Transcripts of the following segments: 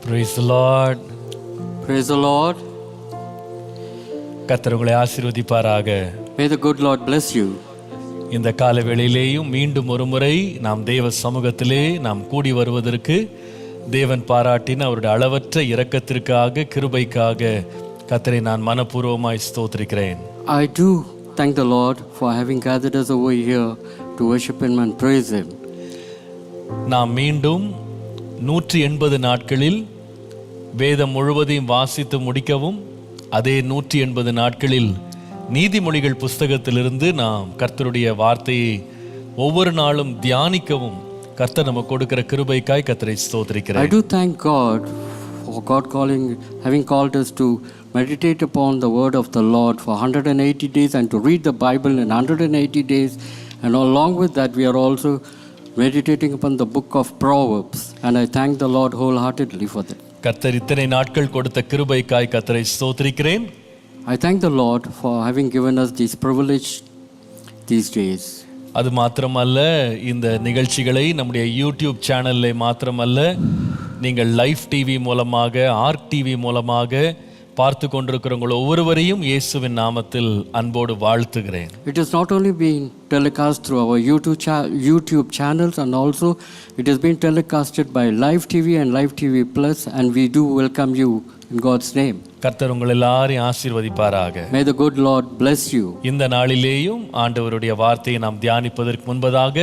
Praise the Lord. Praise the Lord. கர்த்தர் உங்களை ஆசீர்வதிப்பாராக. May the good Lord bless you. இந்த கால வேளையிலேயும் மீண்டும் ஒரு முறை நாம் தேவ சமூகத்திலே நாம் கூடி வருவதற்கு தேவன் பாராட்டின அவருடைய அளவற்ற இரக்கத்திற்காக கிருபைக்காக கர்த்தரை நான் மனப்பூர்வமாய் ஸ்தோத்திரிக்கிறேன். I do thank the Lord for having gathered us over here to worship Him and praise Him. நாம் மீண்டும் 180 நாட்களில் வேதம் முழுவதையும் வாசித்து முடிக்கவும் அதே 180 நாட்களில் நீதிமொழிகள் புஸ்தகத்திலிருந்து நாம் கர்த்தருடைய வார்த்தையை ஒவ்வொரு நாளும் தியானிக்கவும் கர்த்தர் நமக்கு கொடுக்கிற கிருபைக்காய் கர்த்தரை ஸ்தோத்திரிக்கிறேன். I do thank God for God having called us to meditate upon the word of the Lord for 180 days and to read the Bible in 180 days, and along with that we are also meditating upon the book of Proverbs, and I thank the Lord wholeheartedly for that. கர்த்தர் இத்தனை நாட்கள் கொடுத்த கிருபைக்காய் கர்த்தரை ஸ்தோத்திரிக்கிறேன். I thank the Lord for having given us this privilege these days. அது மாத்திரமல்ல, இந்த நிகழ்ச்சிகளை நம்முடைய யூடியூப் சேனலில் மாத்திரமல்ல, நீங்கள் லைவ் டிவி மூலமாக ஆர்க் டிவி மூலமாக பார்த்து கொண்டிருக்கிறவங்க ஒவ்வொருவரையும் இயேசுவின் நாமத்தில் அன்போடு வாழ்த்துகிறேன். It has not only been telecast through our YouTube channels, and also it has been telecasted by Live TV and Live TV Plus, and we do welcome you in God's name. கர்த்தர் உங்கள் எல்லாரையும் ஆசீர்வதிப்பாராக. May the good Lord bless you. இந்த நாளிலேயும் ஆண்டவருடைய வார்த்தையை நாம் தியானிப்பதற்கு முன்பதாக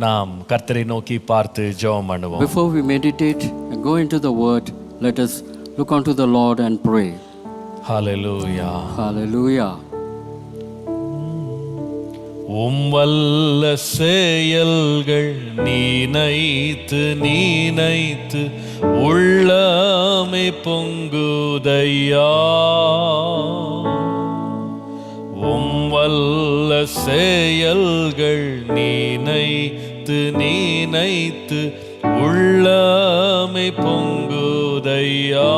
நாம் கர்த்தரை நோக்கி பார்த்து ஜெபம் பண்ணுவோம். Before we meditate and go into the word, let us look unto the Lord and pray. Hallelujah. Hallelujah. வல்ல செயல்கள் நீனைத்து உள்ளமே பொங்குதையா. வல்ல செயல்கள் நீனைத்து உள்ளமே பொங்குதையா.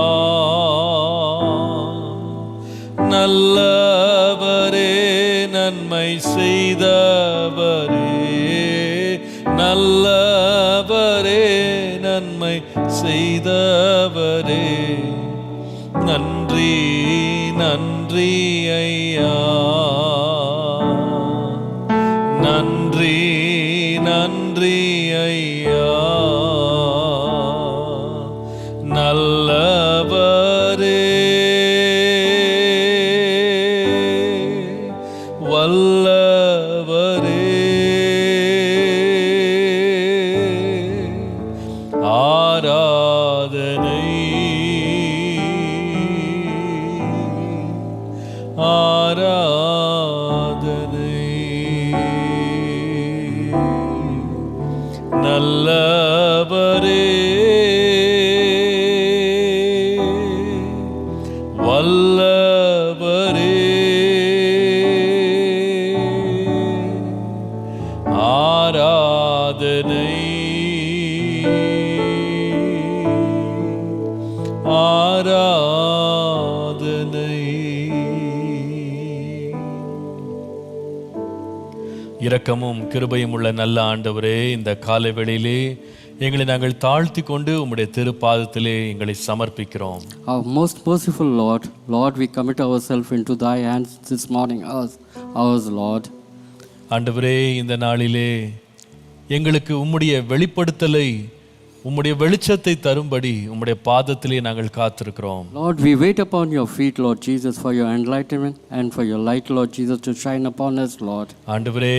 நல்லவரே நன்மை செய்தவரே, நல்லவரே நன்மை செய்தவரே, நன்றி நன்றி ஐயா, நன்றி நன்றி ஐயா. நல்லவரே வல்லவரே, ஆராதனை ஆராதனை. நல்லவரே வல்லவரே, ஆராதனை ஆராதனை. இரக்கமும் கிருபையும் உள்ள நல்ல ஆண்டவரே, இந்த காலை வேளையிலே எங்களை நாங்கள் தாழ்த்தி கொண்டு உம்முடைய திருப்பாதத்திலே எங்களை சமர்ப்பிக்கிறோம். Our most merciful Lord, we commit ourselves into thy hands this morning, ours Lord. ஆண்டவரே, இந்த நாளிலே எங்களுக்கு உம்முடைய வெளிப்படுத்தலை, உம்முடைய வெளிச்சத்தை தரும்படி உம்முடைய பாதத்திலே நாங்கள் காத்திருக்கிறோம். Lord, we wait upon your feet, Lord Jesus, for your enlightenment and for your light, Lord Jesus, to shine upon us, Lord. ஆண்டவரே,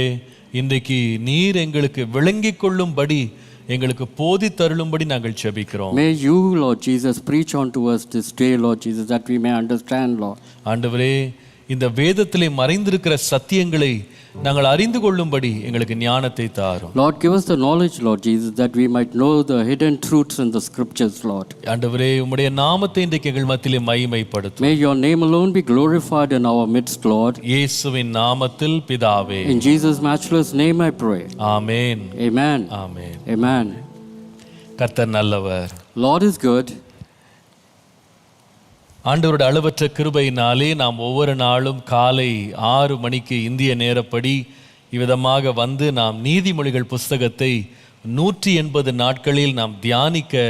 இன்றைக்கு நீர் எங்களுக்கு விளங்கிக் கொள்ளும்படி, எங்களுக்கு போதி தருளும்படி நாங்கள் ஜெபிக்கிறோம். May you, Lord Jesus, preach unto us this day, Lord Jesus, that we may understand, Lord. ஆண்டவரே, இந்த வேதத்திலே மறைந்திருக்கிற சத்தியங்களை நாங்கள் அறிந்து கொள்ளும்படி எங்களுக்கு ஞானத்தை தாரும். Lord, give us the knowledge, Lord Jesus, that we might know the hidden truths in the scriptures, Lord. ஆண்டவரே, உம்முடைய நாமத்தை இன்றைக்கு எங்கள் மத்தியிலே மகிமைப்படுத்தும். May your name alone be glorified in our midst, Lord. இயேசுவின் நாமத்தில் பிதாவே. In Jesus' matchless name I pray. Amen. Amen. Amen. Amen. கர்த்தர் நல்லவர். Lord is good. ஆண்டவருடைய அளவற்ற கிருபையினாலே நாம் ஒவ்வொரு நாளும் காலை 6 மணிக்கு இந்திய நேரப்படி இவ்விதமாக நாம் நீதிமொழிகள் புஸ்தகத்தை 180 நாட்களில் நாம் தியானிக்க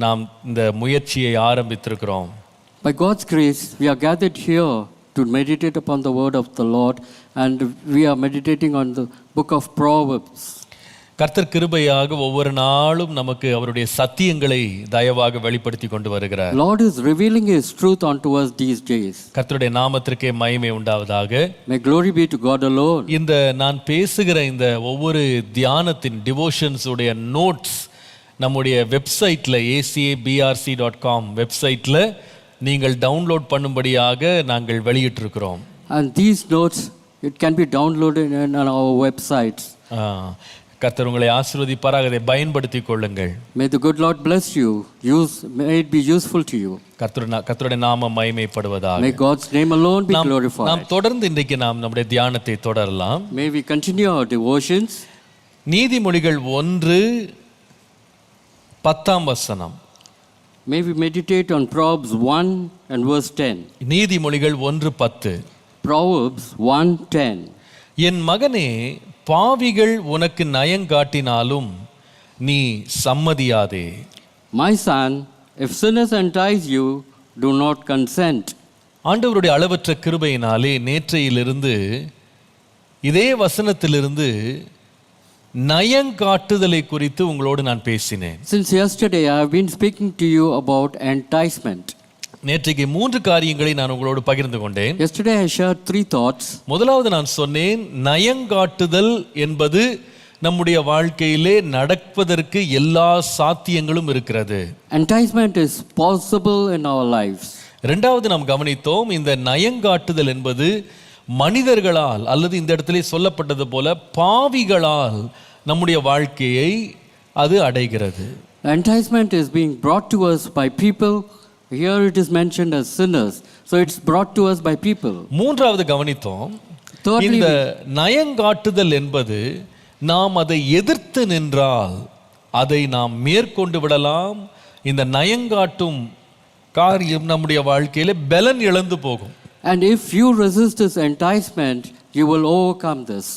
நாம் இந்த முயற்சியை ஆரம்பித்திருக்கிறோம். By God's grace, we are gathered here to meditate upon the word of the Lord, and we are meditating on the book of Proverbs. கர்த்தர் கிருபையாக ஒவ்வொரு நாளும் நமக்கு அவருடைய சத்தியங்களை தயவாக வெளிப்படுத்தி கொண்டு வருகிறார். Lord is revealing His truth unto us these days. கர்த்தருடைய நாமத்திற்கே மகிமை உண்டாவதாக. May glory be to God alone. இந்த நான் பேசுகிற இந்த ஒவ்வொரு தியானத்தின் டிவோஷன்ஸ் உடைய நோட்ஸ் நம்முடைய வெப்சைட்டில் acabrc.com வெப்சைட்டில் நீங்கள் டவுன்லோட் பண்ணும்படியாக நாங்கள் வெளியிட்டிருக்கிறோம். And these notes, it can be downloaded on our websites. கர்த்தர் உங்களை ஆசீர்வதிப்பாராக, அதை பயன்படுத்திக் கொள்ளுங்கள். May the good Lord bless you. May it be useful to you. கர்த்தருடைய நாமம் மகிமைப்படுவதாக. May God's name alone be glorified. நாம் தொடர்ந்து இன்றைக்கு நாம் நம்முடைய தியானத்தை தொடரலாம். May we continue our devotions. நீதிமொழிகள் 1:10. May we meditate on Proverbs 1 and verse 10. நீதிமொழிகள் 1:10. Proverbs 1:10. என் மகனே, பாவிகள் உனக்கு நயங்காட்டினாலும் நீ சம்மதியாதே. My son, if sinners entice you, do not consent. ஆண்டவருடைய அளவற்ற கிருபையினாலே நேற்றையிலிருந்து இதே வசனத்திலிருந்து நயங்காட்டுதலை குறித்து உங்களோடு நான் பேசினேன். Since yesterday I have been speaking to you about enticement. நேற்றைக்கு 3 காரியங்களை நான் உங்களோடு பகிர்ந்து கொண்டேன். Yesterday I shared 3 thoughts. முதலாவது நான் சொன்னேன், நயங்காட்டுதல் என்பது நம்முடைய வாழ்க்கையிலே நடப்பதற்கு எல்லா சாத்தியங்களும் இருக்கிறது. Enticement is possible in our lives. இரண்டாவது நாம் கவனித்தோம், இந்த நயங்காட்டுதல் என்பது மனிதர்களால் அல்லது இந்த இடத்திலே சொல்லப்பட்டது போல பாவிகளால் நம்முடைய வாழ்க்கையை அது அடைகிறது. Enticement is being brought to us by people. Here it is mentioned as sinners. So it's brought to us by people. மூன்றாவது கவனித்தோம், Thirdly, இந்த நயங்காட்டுதல் என்பது நாம் அதை எதிர்த்து நின்றால் அதை நாம் மேற்கொண்டு விடலாம். இந்த நயங்காட்டும் காரியம் நம்முடைய வாழ்க்கையில பலன் இழந்து போகும். and if you resist this enticement, you will overcome this.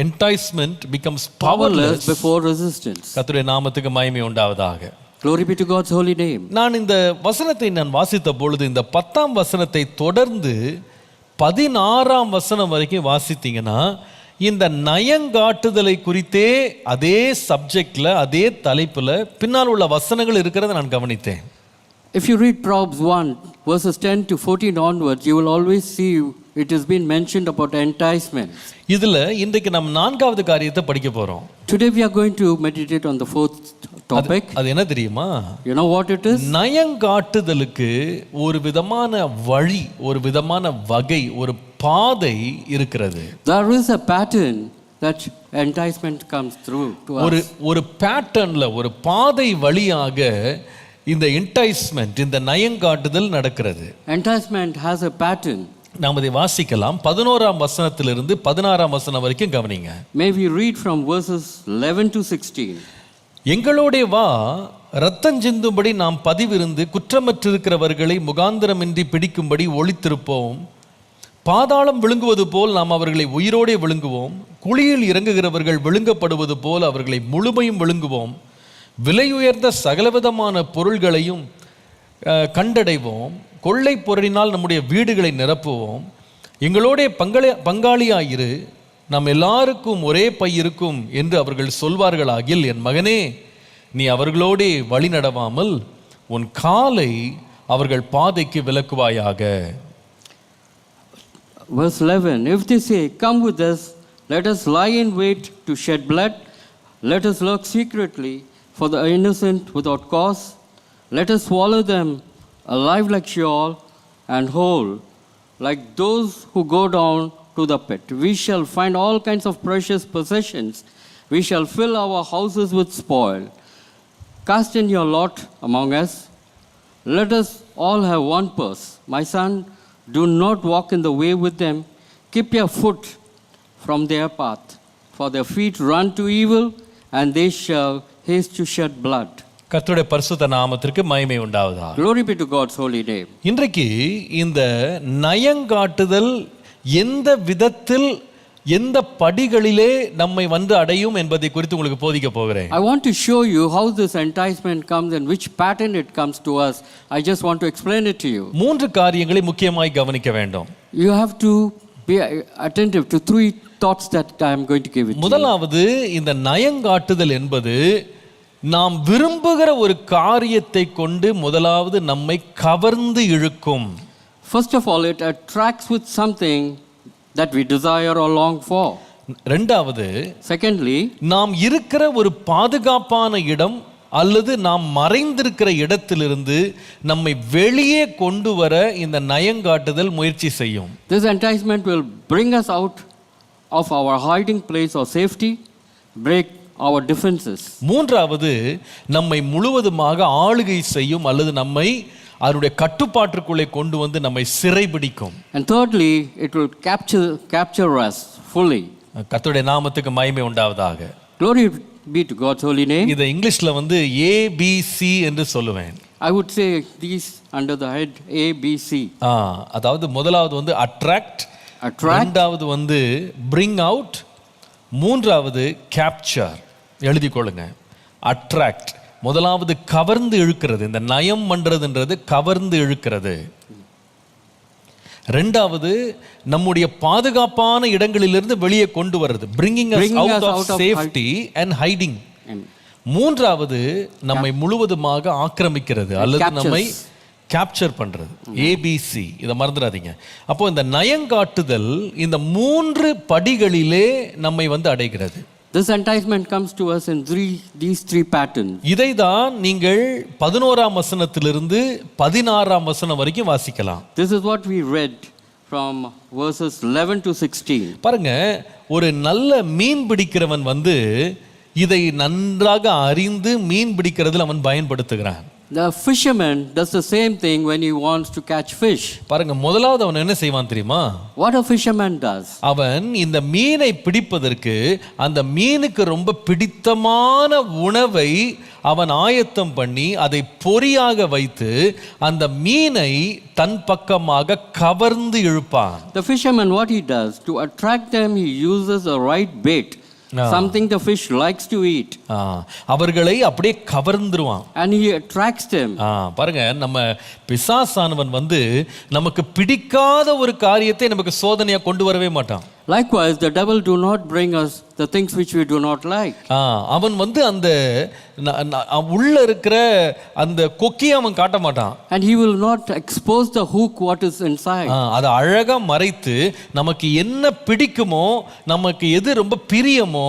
Enticement becomes Powerless powerless before resistance. கர்த்தருடைய நாமத்துக்கு மகிமை உண்டாவதாக. Glory be to God's holy name. நான் இந்த வசனத்தை நான் வாசித்த பொழுது இந்த 10ஆம் வசனத்தை தொடர்ந்து 16ஆம் வசனம் வரைக்கும் வாசித்தீங்கன்னா இந்த நயங்காட்டுதலை குறித்தே அதே சப்ஜெக்ட்ல அதே தலைப்புல பின்னால் உள்ள வசனங்கள் இருக்கிறத நான் கவனித்தேன். If you read Proverbs 1 verses 10 to 14 onwards, you will always see it has been mentioned about enticement. இதுல இன்றைக்கு நாம் 4வது காரியத்தை படிக்க போறோம். Today we are going to meditate on the 4th topic. அது என்ன தெரியுமா? You know what it is? நயங்காட்டுதலுக்கு ஒரு விதமான வழி, ஒரு விதமான வகை, ஒரு பாதை இருக்கிறது. There is a pattern that enticement comes through to us. ஒரு பேட்டர்ன்ல ஒரு பாதை வழியாக இந்த என்டைஸ்மென்ட், இந்த நயங்காட்டுதல் நடக்கிறது. Enticement has a pattern. நாம் அதை வாசிக்கலாம். 11ஆம் வசனத்திலிருந்து 16ஆம் வசனம் வரைக்கும் கவனிங்க. May we read from verses 11 to 16. எங்களோடே வா, இரத்தம் சிந்தும்படி நாம் பதிவிருந்து குற்றமற்றிருக்கிறவர்களை முகாந்திரமின்றி பிடிக்கும்படி ஒளித்திருப்போம். பாதாளம் விழுங்குவது போல் நாம் அவர்களை உயிரோடே விழுங்குவோம். குழியில் இறங்குகிறவர்கள் விழுங்கப்படுவது போல் அவர்களை முழுமையும் விழுங்குவோம். விலையுயர்ந்த சகலவிதமான பொருள்களையும் கண்டடைவோம். கொள்ளை பொருளினால் நம்முடைய வீடுகளை நிரப்புவோம். எங்களோட பங்காளியாயிரு, நம் எல்லாருக்கும் ஒரே பை இருக்கும் என்று அவர்கள் சொல்வார்களாகில், என் மகனே, நீ அவர்களோடே வழி நடவாமல் உன் காலை அவர்கள் பாதைக்கு விலக்குவாயாக. Verse 11, if they say, come with us, let us lie in wait to shed blood, let us lurk secretly for the innocent without cause, let us swallow them alive like Sheol and whole like those who go down to the pit. We shall find all kinds of precious possessions. We shall fill our houses with spoil. Cast in your lot among us. Let us all have one purse. My son, do not walk in the way with them. Keep your foot from their path. For their feet run to evil, and they shall haste to shed blood. கர்த்தருடைய பரிசுத்த நாமத்திற்கு மகிமை உண்டாவதாக. Glory be to God's holy name. இன்றைக்கு இந்த நயங்காட்டுதல் எந்த விதத்தில் எந்த படிகளிலே நம்மை வந்து அடையும் என்பதை குறித்து உங்களுக்கு போதிக்க போகிறேன். I want to show you how this enticement comes and which pattern it comes to us. I just want to explain it to you. 3 காரியங்களை முக்கியமாய் கவனிக்க வேண்டும். You have to be attentive to 3 thoughts that I am going to give it to you. முதலாவது, இந்த நயங்காட்டுதல் என்பது நாம் விரும்புகிற ஒரு காரியத்தை கொண்டு முதலாவது நம்மை கவர்ந்து இழுக்கும். First of all, it attracts with something that we desire or long for. ரெண்டாவது, Secondly, நாம் இருக்கிற ஒரு பாதுகாப்பான இடம் அல்லது நாம் மறைந்திருக்கிற இடத்திலிருந்து நம்மை வெளியே கொண்டு வர இந்த நயங்காட்டுதல் முயற்சி செய்யும். this enticement will bring us out of our hiding place or safety, break our defenses. மூன்றாவது, நம்மை முழுவதுமாக ஆளுகை செய்யும் அல்லது நம்மை அதனுடைய கட்டுப்பாட்டுக்குள்ளே கொண்டு வந்து நம்மை சிறைபிடிக்கும். And thirdly, it will capture us fully. கர்த்தருடைய நாமத்துக்கு மகிமை உண்டாவதாக. Glory be to God's holy name. இதை இங்கிலீஷ்ல வந்து ABC என்று சொல்லுவேன். I would say these under the head A, B, C. அதாவது முதலாவது வந்து அட்ராக்ட், இரண்டாவது வந்து பிரிங் அவுட், மூன்றாவது கேப்சர். எழுதி கொள்ளுங்க. அட்ராக்ட் முதலாவது கவர்ந்து இழுக்கிறது, இந்த நயம் பண்றதுன்றது கவர்ந்து இழுக்கிறது. ரெண்டாவது நம்முடைய பாதுகாப்பான இடங்களிலிருந்து வெளியே கொண்டு வருது, bringing us out of safety and hiding. மூன்றாவது நம்மை முழுவதுமாக ஆக்கிரமிக்கிறது அல்லது நம்மை கேப்சர் பண்றது. ABC, இதை மறந்துடாதீங்க. அப்போ இந்த நயங்காட்டுதல் இந்த 3 படிகளிலே நம்மை வந்து அடைகிறது. This enticement comes to us in these three patterns. இதை தான் நீங்கள் 11ஆம் வசனத்திலிருந்து 16ஆம் வசனம் வரைக்கும் வாசிக்கலாம். This is what we read from verses 11 to 16. பாருங்க, ஒரு நல்ல மீன் பிடிக்கிறவன் வந்து இதை நன்றாக அறிந்து மீன் பிடிக்கிறதுல அவன் பயன்படுத்துகிறான். The fisherman does the same thing when he wants to catch fish. பாருங்க, முதலாவது அவன் என்ன செய்வான் தெரியுமா? What a fisherman does. அவன் இந்த மீனை பிடிப்பதற்கு அந்த மீனுக்கு ரொம்ப பிடித்தமான உணவை அவன் ஆயத்தம் பண்ணி அதை பொறியாக வைத்து அந்த மீனை தன் பக்கமாக கவர்ந்து இழுப்பான். The fisherman, what he does to attract them, he uses a right bait. Something the fish likes to eat. அவர்களை அப்படியே கவர்ந்துருவான். And he attracts them. பாருங்க, நம்ம பிசாசானவன் வந்து நமக்கு பிடிக்காத ஒரு காரியத்தை நமக்கு சோதனையா கொண்டு வரவே மாட்டான். Likewise, the devil do not bring us the things which we do not like. அவன் வந்து அந்த உள்ள இருக்கிற அந்த கொக்கியை அவன் காட்ட மாட்டான். And he will not expose the hook what is inside. அதை அழகா மறைத்து நமக்கு என்ன பிடிக்குமோ, நமக்கு எது ரொம்ப பிரியமோ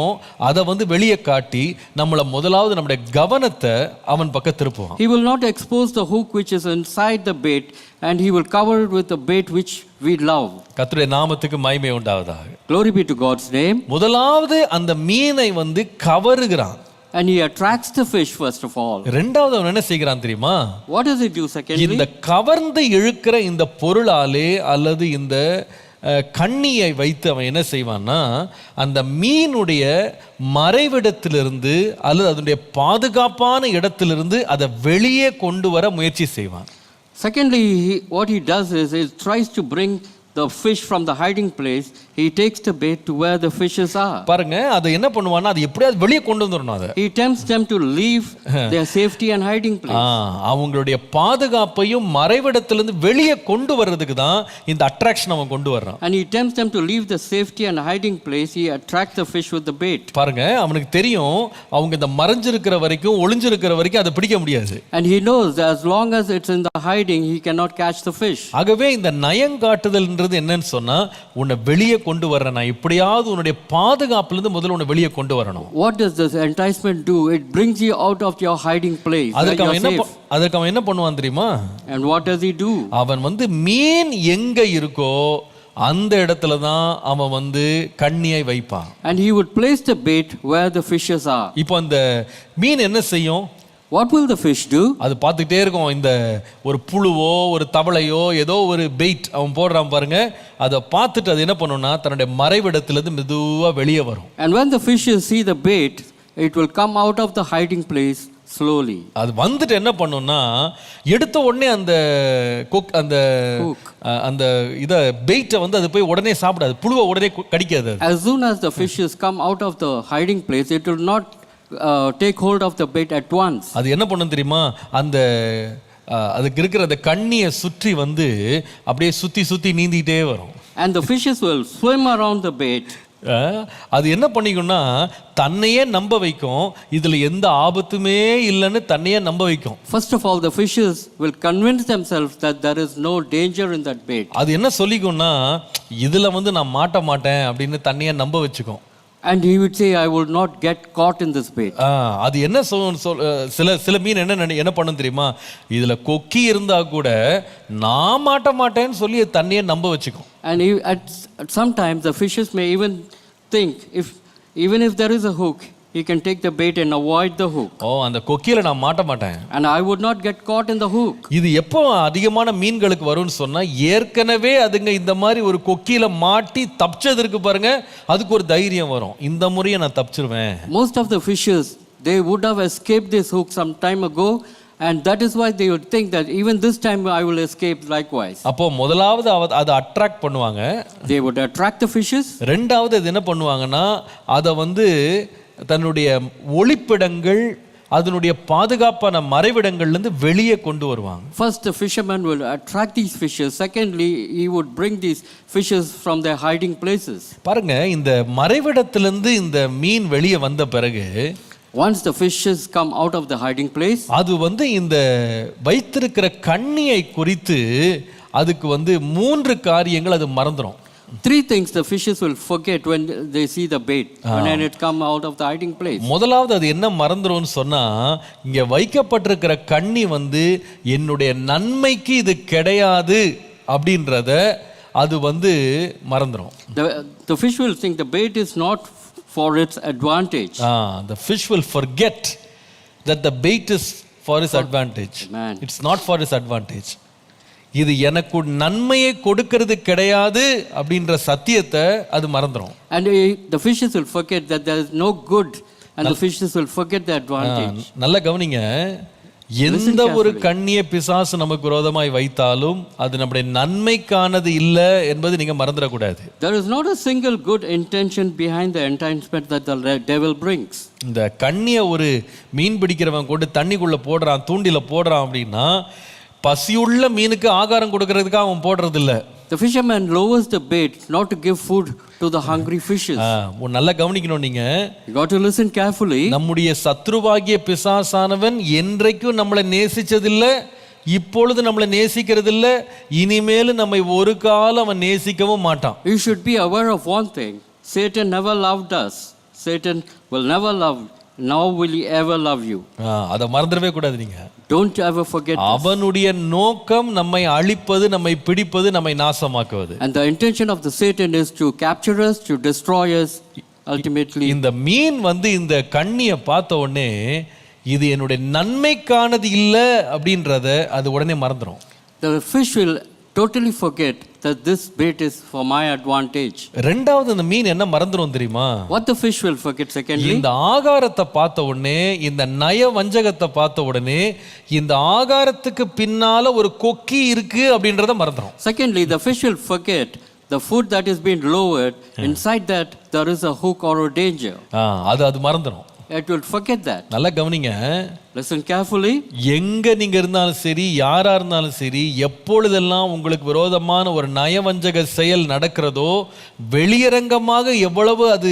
அதை வந்து வெளியே காட்டி நம்மளை முதலாவது நம்முடைய கவனத்தை அவன் பக்கம் திருப்புவான். He will not expose the hook which is inside the bait, and he will cover it with the bait which we love. கர்த்தருடைய நாமத்துக்கு மகிமை உண்டாவதாக. Glory be to God's name. முதலாவது அந்த மீனை வந்து கவருகிறான். And he attracts the fish first of all. இரண்டாவது அவன் என்ன செய்கிறான் தெரியுமா? What does he do secondly? இந்த கவர்ந்து இழுக்கிற இந்த பொருளாலே அல்லது இந்த கண்ணியை வைத்து அவன் என்ன செய்வான்னா, அந்த மீனுடைய மறைவிடத்திலிருந்து அல்லது அதனுடைய பாதுகாப்பான இடத்திலிருந்து அதை வெளியே கொண்டு வர முயற்சி செய்வான். Secondly, what he does is he tries to bring the fish from the hiding place. He takes the bait to where the fishes are. பாருங்க, அது என்ன பண்ணுவான்னா, அது எப்படியாவது வெளியே கொண்டு வந்துடணும். அதை he tempts them to leave their safety and hiding place. அவங்களுடைய பாதுகாப்பையும் மறைவிடத்திலிருந்து வெளியே கொண்டு வர்றதுக்கு தான் இந்த அட்ராக்ஷன் அவன் கொண்டு வர்றான். And he tempts them to leave the safety and hiding place. He attracts the fish with the bait. பாருங்க, அவனுக்கு தெரியும் அவங்க இந்த மறைஞ்சிருக்கிற வரைக்கும் ஒளிஞ்சிருக்கிற வரைக்கும் அதை பிடிக்க முடியாது. And he knows that as long as it's in the hiding, he cannot catch the fish. ஆகவே இந்த நயங்காட்டுதல் என்னன்னு சொன்னா, உன்னை வெளியே கொண்டு வரணும். நான் இப்படியாவது உன்னுடைய பாதுகாப்புல இருந்து முதல்ல உன்னை வெளியே கொண்டு வரணும். What does this enticement do? It brings you out of your hiding place. அதுக்கு அவன் என்ன பண்ணுவான் தெரியுமா? And what does he do? அவன் வந்து மீன் எங்க இருக்கோ அந்த இடத்துல தான் அவன் வந்து கண்ணியை வைப்பான். And he would place the bait where the fishes are. இப்போ அந்த மீன் என்ன செய்யும்? What will the fish do? அது பார்த்துக்கிட்டே இருக்கும். இந்த ஒரு புழுவோ ஒரு தவளையோ ஏதோ ஒரு பெயிட் அவன் போடுறான் பாருங்க, அதை பார்த்துட்டு அது என்ன பண்ணும்னா தன்னுடைய மறைவிடத்திலிருந்து மெதுவா வெளியே வரும். And when the fishes see the bait, it will come out of the hiding place slowly. அது வந்துட்டு என்ன பண்ணும்னா எடுத்த உடனே அந்த அந்த அந்த இத பெயிட்டை வந்து அது போய் உடனே சாப்பிடாது, புழுவை உடனே கடிக்காது. As soon as the fishes come out of the hiding place, it will not take hold of the bait at once. அது என்ன பண்ணும் தெரியுமா, அந்த அதுக்கு இருக்கிற அந்த கண்ணியை சுற்றி வந்து அப்படியே சுத்தி சுத்தி நீந்திட்டே வரும். And the fishes will swim around the bait. அது என்ன பண்ணிக்கும்னா தன்னையே நம்ப வைக்கும், இதுல எந்த ஆபத்துமே இல்லைன்னு தன்னையே நம்ப வைக்கும். First of all, the fishes will convince themselves that there is no danger in that bait. அது என்ன சொல்லிக்கும்னா இதுல வந்து நான் மாட்ட மாட்டேன் அப்படின்னு தன்னையே நம்ப வச்சுக்கும். And he would say, I will not get caught in this bait. அது என்ன சில மீன் என்ன பண்ணும் தெரியுமா, இதுல கொக்கி இருந்தா கூட நான் மாட்ட மாட்டேன்னு சொல்லி தன்னையே நம்ப வச்சுக்கும். And at sometimes the fishes may even think, even if there is a hook, he can take the bait and avoid the hook. அந்த கொக்கியில நான் மாட்ட மாட்டேன், and I would not get caught in the hook. இது எப்போ அதிகமான மீன்களுக்கு வரும்னு சொன்னா, ஏற்கனவே அதுங்க இந்த மாதிரி ஒரு கொக்கியில மாட்டி தப்பிச்சதற்கு பாருங்க, அதுக்கு ஒரு தைரியம் வரும், இந்த முறையை நான் தப்பிச்சிருவேன். Most of the fishes, they would have escaped this hook some time ago, and that is why they would think that even this time I will escape likewise. அப்போ முதலாவது அதை அட்ராக்ட் பண்ணுவாங்க, they would attract the fishes. ரெண்டாவது இது என்ன பண்ணுவாங்கன்னா அதை வந்து தன்னுடைய ஒளிப்பிடங்கள், அதனுடைய பாதுகாப்பான மறைவிடங்கள்ல இருந்து வெளியே கொண்டு வருவாங்க. First the fisherman will attract these fishes, secondly he would bring these fishes from their hiding places. பாருங்க, இந்த மறைவிடத்திலிருந்து இந்த மீன் வெளியே வந்த பிறகு, once the fishes come out of the hiding place, அது வந்து இந்த வைத்திருக்கிற கண்ணியை குறித்து அதுக்கு வந்து 3 காரியங்கள் அது மறந்துரும். 3 things the fishes will forget when they see the bait, when it come out of the hiding place. முதலாவது அது என்ன மறந்துரும்னு சொன்னா, இங்க வைக்கப்பட்டிருக்கிற கண்ணி வந்து என்னுடைய நன்மைக்கு இது கிடையாது அப்படின்றத அது வந்து மறந்துரும். The fish will think the bait is not for its advantage. The fish will forget that the bait is for his advantage. Amen. It's not for his advantage. இது எனக்கு நன்மையை கொடுக்கிறது கிடையாது அப்படின்ற சத்தியத்தை அது மறந்துரும். And the fishes will forget that there is no good, and the fishes will forget the advantage. நல்ல கவனிங்க, எந்த ஒரு கண்ணியை பிசாசு நமக்கு விரோதமாய் வைத்தாலும் அது நம்முடைய நன்மைக்கானது இல்லை என்பது நீங்க மறந்துடக்கூடாது. There is not a single good intention behind the enticement that the devil brings. இந்த கண்ணியை ஒரு மீன் பிடிக்கிறவன் கொண்டு தண்ணிக்குள்ள போடுறான், தூண்டில போடுறான் அப்படின்னா பசியுள்ள மீனுக்கு ஆகாரம் கொடுக்கறதுக்காக அவன் போடுறது இல்ல. The fisherman lowers the bait not to give food to the hungry fishes. நல்லா கவனிக்கணும் நீங்க. You got to listen carefully. நம்முடைய சத்ருவாகிய பிசாசானவன் என்றைக்கும் நம்மளை நேசிச்சதில்ல, இப்பொழுது நம்மளை நேசிக்கிறதில்ல, இனிமேல் நம்மை ஒரு காலம் அவன் நேசிக்கவும் மாட்டான். You should be aware of one thing. Satan never loved us. Satan will never love. Now will he ever love you? அதை மறந்துடவே கூடாது நீங்க. Don't ever forget this. அவனுடைய நோக்கம் நம்மை அழிப்பது, நம்மை பிடிப்பது, நம்மை நாசமாக்குவது. And the intention of the Satan is to capture us, to destroy us ultimately. இந்த மீன் வந்து இந்த கண்ணியை பார்த்த உடனே இது என்னுடைய நன்மைக்கானது இல்லை அப்படின்றத அது உடனே மறந்துடும். The fish will totally forget that this bait is for my advantage. ரெண்டாவது இந்த மீன் என்ன மறந்துடும் தெரியுமா? What the fish will forget secondly? இந்த ஆகாரத்தை பார்த்த உடனே, இந்த நய வஞ்சகத்தை பார்த்த உடனே, இந்த ஆகாரத்துக்கு பின்னால ஒரு கொக்கி இருக்கு அப்படின்றத மறந்துடும். Secondly, the fish will forget the food that is being lowered, inside that there is a hook or a danger. அது மறந்துடும். It will forget that. நல்லா கவனிங்க. Listen carefully. எங்க நீங்க இருந்தாலும் சரி, யாரா இருந்தாலும் சரி, எப்பொழுதெல்லாம் உங்களுக்கு விரோதமான ஒரு நயவஞ்சக செயல் நடக்கிறதோ, வெளியரங்கமாக எவ்வளவு அது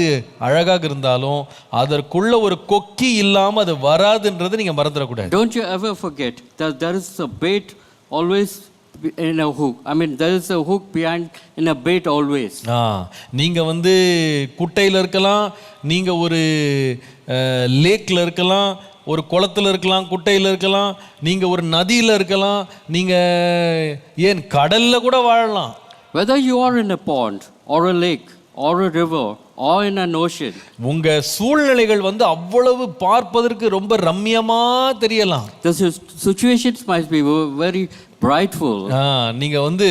அழகாக இருந்தாலும் அதற்குள்ள ஒரு கொக்கி இல்லாம அது வராதுன்றது நீங்க மறந்துடக்கூடாது. Don't you ever forget that there is a bait always in a hook. I mean, there is a hook behind in a bait always. நீங்க வந்து குட்டையில இருக்கலாம், நீங்க ஒரு லேக்ல இருக்கலாம், ஒரு குளத்துல இருக்கலாம், குட்டையில இருக்கலாம், நீங்க ஒரு நதியில இருக்கலாம், நீங்க ஏன் கடல்ல கூட வாழலாம். Whether you are in a pond or a lake or a river or in an ocean, உங்க சூழ்நிலைகள் வந்து அவ்வளவு பார்ப்பதற்கு ரொம்ப ரம்யமா தெரியலாம். the situations might be very brightful. நீங்க வந்து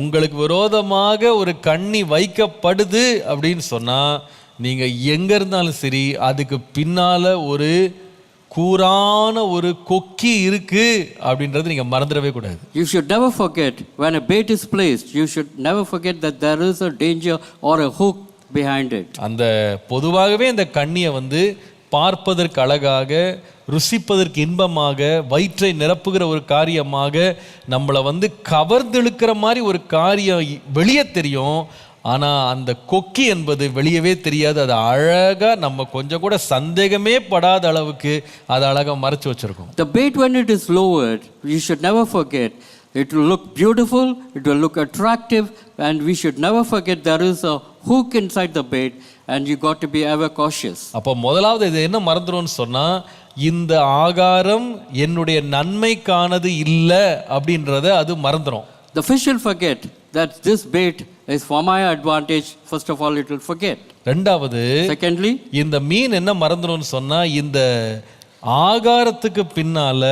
உங்களுக்கு விரோதமாக ஒரு கண்ணி வைக்கப்படுது அப்படின்னு சொன்னா, நீங்க எங்க இருந்தாலும் சரி, அதுக்கு பின்னால ஒரு கூரான ஒரு கொக்கி இருக்கு அப்படின்றது நீங்க மறந்துடவே கூடாது. You should never forget when a bait is placed, you should never forget that there is a danger or a hook behind it. அந்த பொதுவாகவே இந்த கண்ணியை வந்து பார்ப்பதற்கு அழகாக, ருசிப்பதற்கு இன்பமாக, வயிற்றை நிரப்புகிற ஒரு காரியமாக, நம்மளை வந்து கவர்ந்தெழுக்கிற மாதிரி ஒரு காரியம் வெளியே தெரியும். ஆனால் அந்த கொக்கி என்பது வெளியவே தெரியாது. அது அழகாக நம்ம கொஞ்சம் கூட சந்தேகமே படாத அளவுக்கு அதை அழகாக மறைச்சு வச்சிருக்கோம். The bait, when it is lowered, you should never forget, it will look beautiful, it will look attractive, and we should never forget there is a hook inside the bait, and you got to be ever cautious. அப்போ முதலாவது இது என்ன மறந்துடும்னு சொன்னால், இந்த ஆகாரம் என்னுடைய நன்மைக்கானது இல்லை அப்படின்றத அது மறந்துடும். The fish will forget that this bait is for my advantage. First of all, it will forget. ரெண்டாவது, Secondly, இந்த மீன் என்ன மறந்துடும்னு சொன்னா, இந்த ஆகாரத்துக்கு பின்னால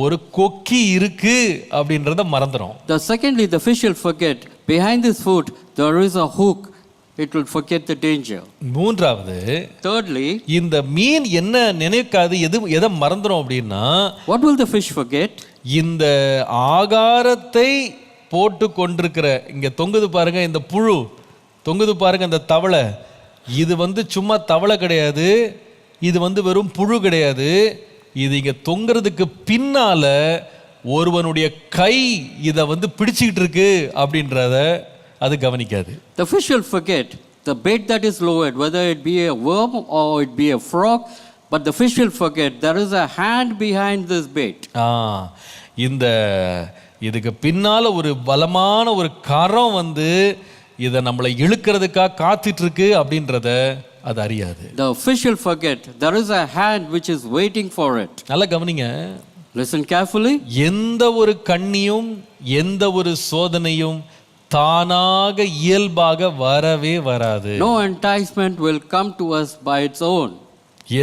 ஒரு கொக்கி இருக்கு அப்படின்றத மறந்துடும். secondly, the fish will forget behind this food there is a hook. It will forget the danger. மூன்றாவது, Thirdly, இந்த மீன் என்ன நினைக்காது, எதை மறந்துடும் அப்படின்னா, what will the fish forget? இந்த ஆகாரத்தை போட்டு கொண்டிருக்கிற, இங்க தொங்குது பாருங்க இந்த புழு, தொங்குது பாருங்க இந்த தவளை, இது வந்து சும்மா தவளை கிடையாது, இது வந்து வெறும் புழு கிடையாது, இது இங்க தொங்குறதுக்கு பின்னால ஒருவனுடைய கை இதை வந்து பிடிச்சிக்கிட்டு இருக்கு அப்படின்றத அது கவனிக்காது. The fish will forget the bait that is lowered, whether it be a worm or it be a frog, but the fish will forget there is a hand behind this bait. இந்த இதுக்கு பின்னால ஒரு பலமான ஒரு கரம் வந்து இதை நம்மளை இழுக்கிறதுக்காக காத்துட்டு இருக்கு அப்படின்றத அது அறியாது. The fish will forget there is a hand which is waiting for it. நல்லா கவனிங்க. Listen carefully. எந்த ஒரு கண்ணியும் எந்த ஒரு சோதனையும் தானாக இயல்பாக வரவே வராது. No enticement will come to us by its own.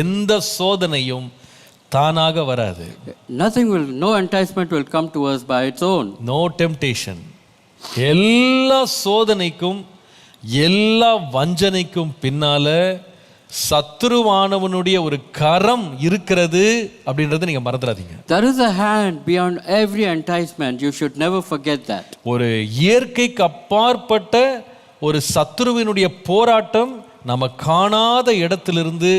எந்த சோதனையும் தானாக வராது. No enticement will come to us by its own. No temptation. எல்லா சோதனைக்கும் எல்லா வஞ்சனைக்கும் பின்னால சத்துருவானவனுடைய ஒரு கரம் இருக்கிறது அப்படின்றத நீங்க மறந்துடாதீங்க. There is a hand beyond every enticement. You should never forget that. ஒரு இயற்கைக்கு அப்பாற்பட்ட ஒரு சத்துருவினுடைய போராட்டம் நம்ம காணாத இடத்திலிருந்து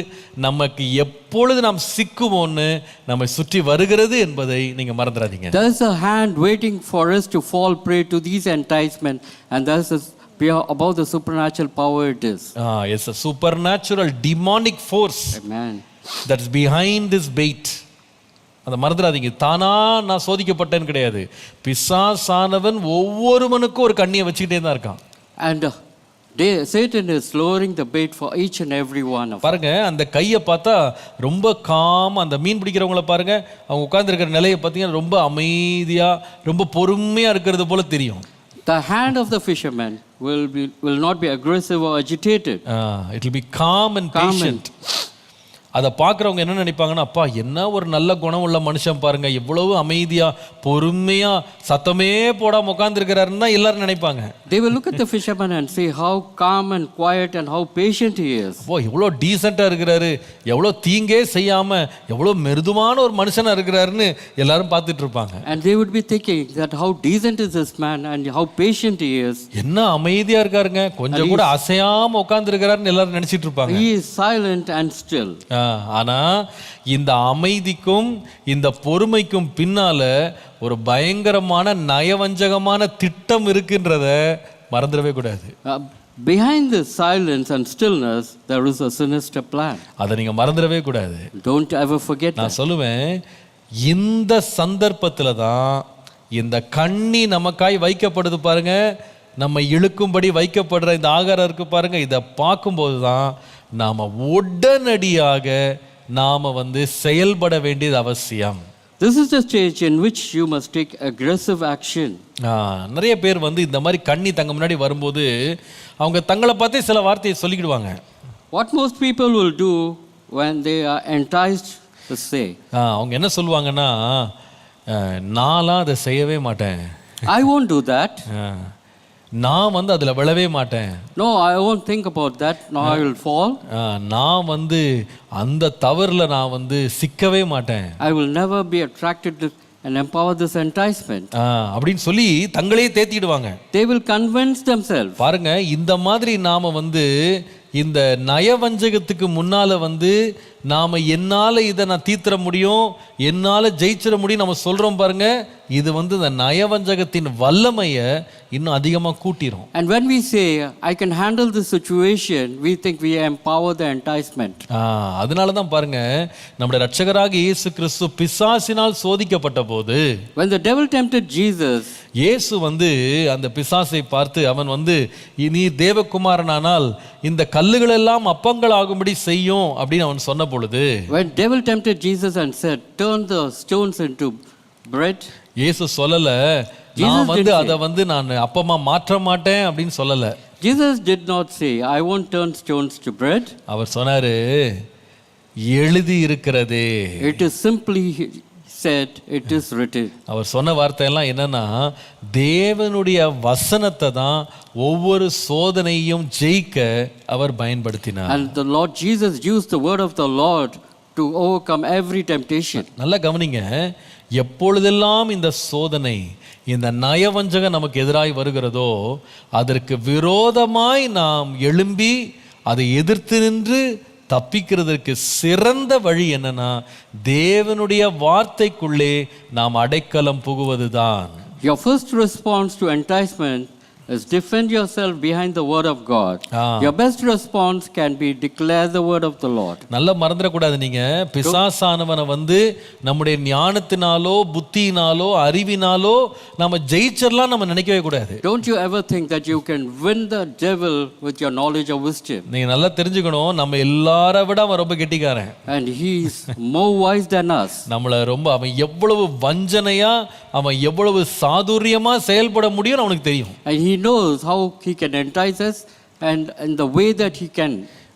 நமக்கு எப்பொழுது நாம் சிக்குவோன்னு நம்ம சுற்றி வருகிறது என்பதை நீங்க மறந்துடாதீங்க. There is a hand waiting for us to fall prey to these enticements, and there is about the supernatural power it is. It's a supernatural demonic force. Amen. That is behind this bait. அதை மறந்துடாதீங்க. தானா நான் சோதிக்கப்பட்டேன்னு கிடையாது. பிசாசானவன் ஒவ்வொருவனுக்கும் ஒரு கண்ணியை வச்சுக்கிட்டே தான் இருக்கான். And Satan is lowering the bait for each and every one of us. பாருங்க, அந்த கையை பார்த்தா ரொம்ப காம். அந்த மீன் பிடிக்கிறவங்கள பாருங்க, அவங்க உட்கார்ந்துருக்கிற நிலையை பார்த்தீங்கன்னா ரொம்ப அமைதியா ரொம்ப பொறுமையா இருக்கிறது போல தெரியும். The hand of the fisherman will not be aggressive or agitated. It will be calm and patient. அதை பார்க்குறவங்க என்ன நினைப்பாங்கன்னா, அப்பா என்ன ஒரு நல்ல குணம் உள்ள மனுஷன் பாருங்க, எவ்வளவு அமைதியா பொறுமையா சத்தமே போடாம உட்கார்ந்துருக்கிறாருன்னு தான் எல்லாரும் நினைப்பாங்க. They will look at the fisherman and say how calm and quiet and how patient he is. எவ்வளோ டீசெண்டாக இருக்கிறாரு, எவ்வளோ தீங்கே செய்யாம எவ்வளோ மிருதுவான ஒரு மனுஷனா இருக்கிறாருன்னு எல்லாரும் பார்த்துட்டு இருப்பாங்க. And they would be thinking that how decent is this man and how patient he is. என்ன அமைதியா இருக்காருங்க, கொஞ்சம் கூட அசையாம உட்கார்ந்துருக்கிறாருன்னு எல்லாரும் நினைச்சிட்டு இருப்பாங்க. He is silent and still. ஆனா இந்த அமைதிக்கும் இந்த பொறுமைக்கும் பின்னால ஒரு பயங்கரமான நயவஞ்சகமான திட்டம் இருக்குன்றத மறந்துடவே கூடாது. Behind this silence and stillness there is a sinister plan. அதை நீங்க மறந்துடவே கூடாது. Don't ever forget that. நான் சொல்லுவேன், இந்த சந்தர்ப்பத்துல தான் இந்த கண்ணி நமக்காய் வைக்கப்படுது பாருங்க, நம்ம இழுக்கும்படி வைக்கப்படுற இந்த ஆகாரம் இருக்கு பாருங்க, இதை பார்க்கும்போது தான் நாம உடனடியாக நாம வந்து செயல்பட வேண்டியது அவசியம். This is the stage in which you must take aggressive action. நிறைய பேர் வந்து இந்த மாதிரி கண்ணி தங்க முன்னாடி வரும்போது அவங்க தங்களை பார்த்தே சில வார்த்தையை சொல்லிக்கிடுவாங்க. What most people will do when they are enticed to say, அவங்க என்ன சொல்லுவாங்கன்னா, நான்லாம் அதை செய்யவே மாட்டேன், I won't do that. நான் வந்து அதுல விழவே மாட்டேன். No, I won't think about that. No, I will fall. நான் வந்து அந்த தவறுல நான் வந்து சிக்கவே மாட்டேன். I will never be attracted to and empower this enticement. அப்படின்னு சொல்லி தங்களே தேத்திடுவாங்க. They will convince themselves. பாருங்க, இந்த மாதிரி நாம வந்து இந்த நயவஞ்சகத்துக்கு முன்னால வந்து நாம என்னால இதை நான் தீர்த்திட முடியும், என்னால ஜெயிச்சிட முடியும் நம்ம சொல்றோம் பாருங்க, இது வந்து இந்த நயவஞ்சகத்தின் வல்லமையை இன்னும் அதிகமாக கூட்டிரும். And when we say I can handle this situation, we think we empower the enticement. அதனால தான் பாருங்க, நம்முடைய இரட்சகராக இயேசு கிறிஸ்து பிசாசினால் சோதிக்கப்பட்ட போது, when the devil tempted Jesus, இயேசு வந்து அந்த பிசாசை பார்த்து அவன் வந்து நீ தேவகுமாரனானால் இந்த கல்லுகள் எல்லாம் அப்பங்கள் ஆகும்படி செய்யும் அப்படின்னு அவன் சொன்ன பொழுது, when devil tempted Jesus and said turn the stones into bread, இயேசு சொல்லல நான் வந்து அதை வந்து நான் அப்பமா மாற்ற மாட்டேன் அப்படின்னு சொல்லல. Jesus did not say I won't turn stones to bread. அவர் சொன்னாரு எழுதி இருக்கிறதே. It is simply said it is written. அவர் சொன்ன வார்த்தையெல்லாம் என்னன்னா, தேவனுடைய வசனத்தை தான் ஒவ்வொரு சோதனையும் ஜெயிக்க அவர் பயன்படுத்தினார். And the Lord Jesus used the word of the Lord to overcome every temptation. நல்லா கவனிங்க, எப்பொழுதெல்லாம் இந்த சோதனை, இந்த நயவஞ்சகம் நமக்கு எதிராய் வருகிறதோ அதற்கு விரோதமாய் நாம் எழும்பி அதை எதிர்த்து நின்று தப்பிக்கிறதுக்கு சிறந்த வழி என்னன்னா, தேவனுடைய வார்த்தைக்குள்ளே நாம் அடைக்கலம் புகுவதுதான். Your first response to enticement is defend yourself behind the word of God. Your best response can be declare the word of the Lord. நல்லா மறந்துடக்கூடாது, நீங்க பிசாசானவனை வந்து நம்முடைய ஞானத்தினாலோ புத்தியினாலோ அறிவினாலோ நம்ம ஜெயிச்சிடலாம் நம்ம நினைக்கவே கூடாது. Don't you ever think that you can win the devil with your knowledge of wisdom. நீங்க நல்லா தெரிஞ்சுக்கணும், நம்ம எல்லாரை விட அவன் ரொம்ப கெட்டிக்காரன். And he is more wise than us. நம்மள ரொம்ப அவன் எவ்வளவு வஞ்சனையா, அவன் எவ்வளவு சாதுரியமா செயல்பட முடியும்னு அவனுக்கு தெரியும். And he knows how he can entice us and in the way that he can.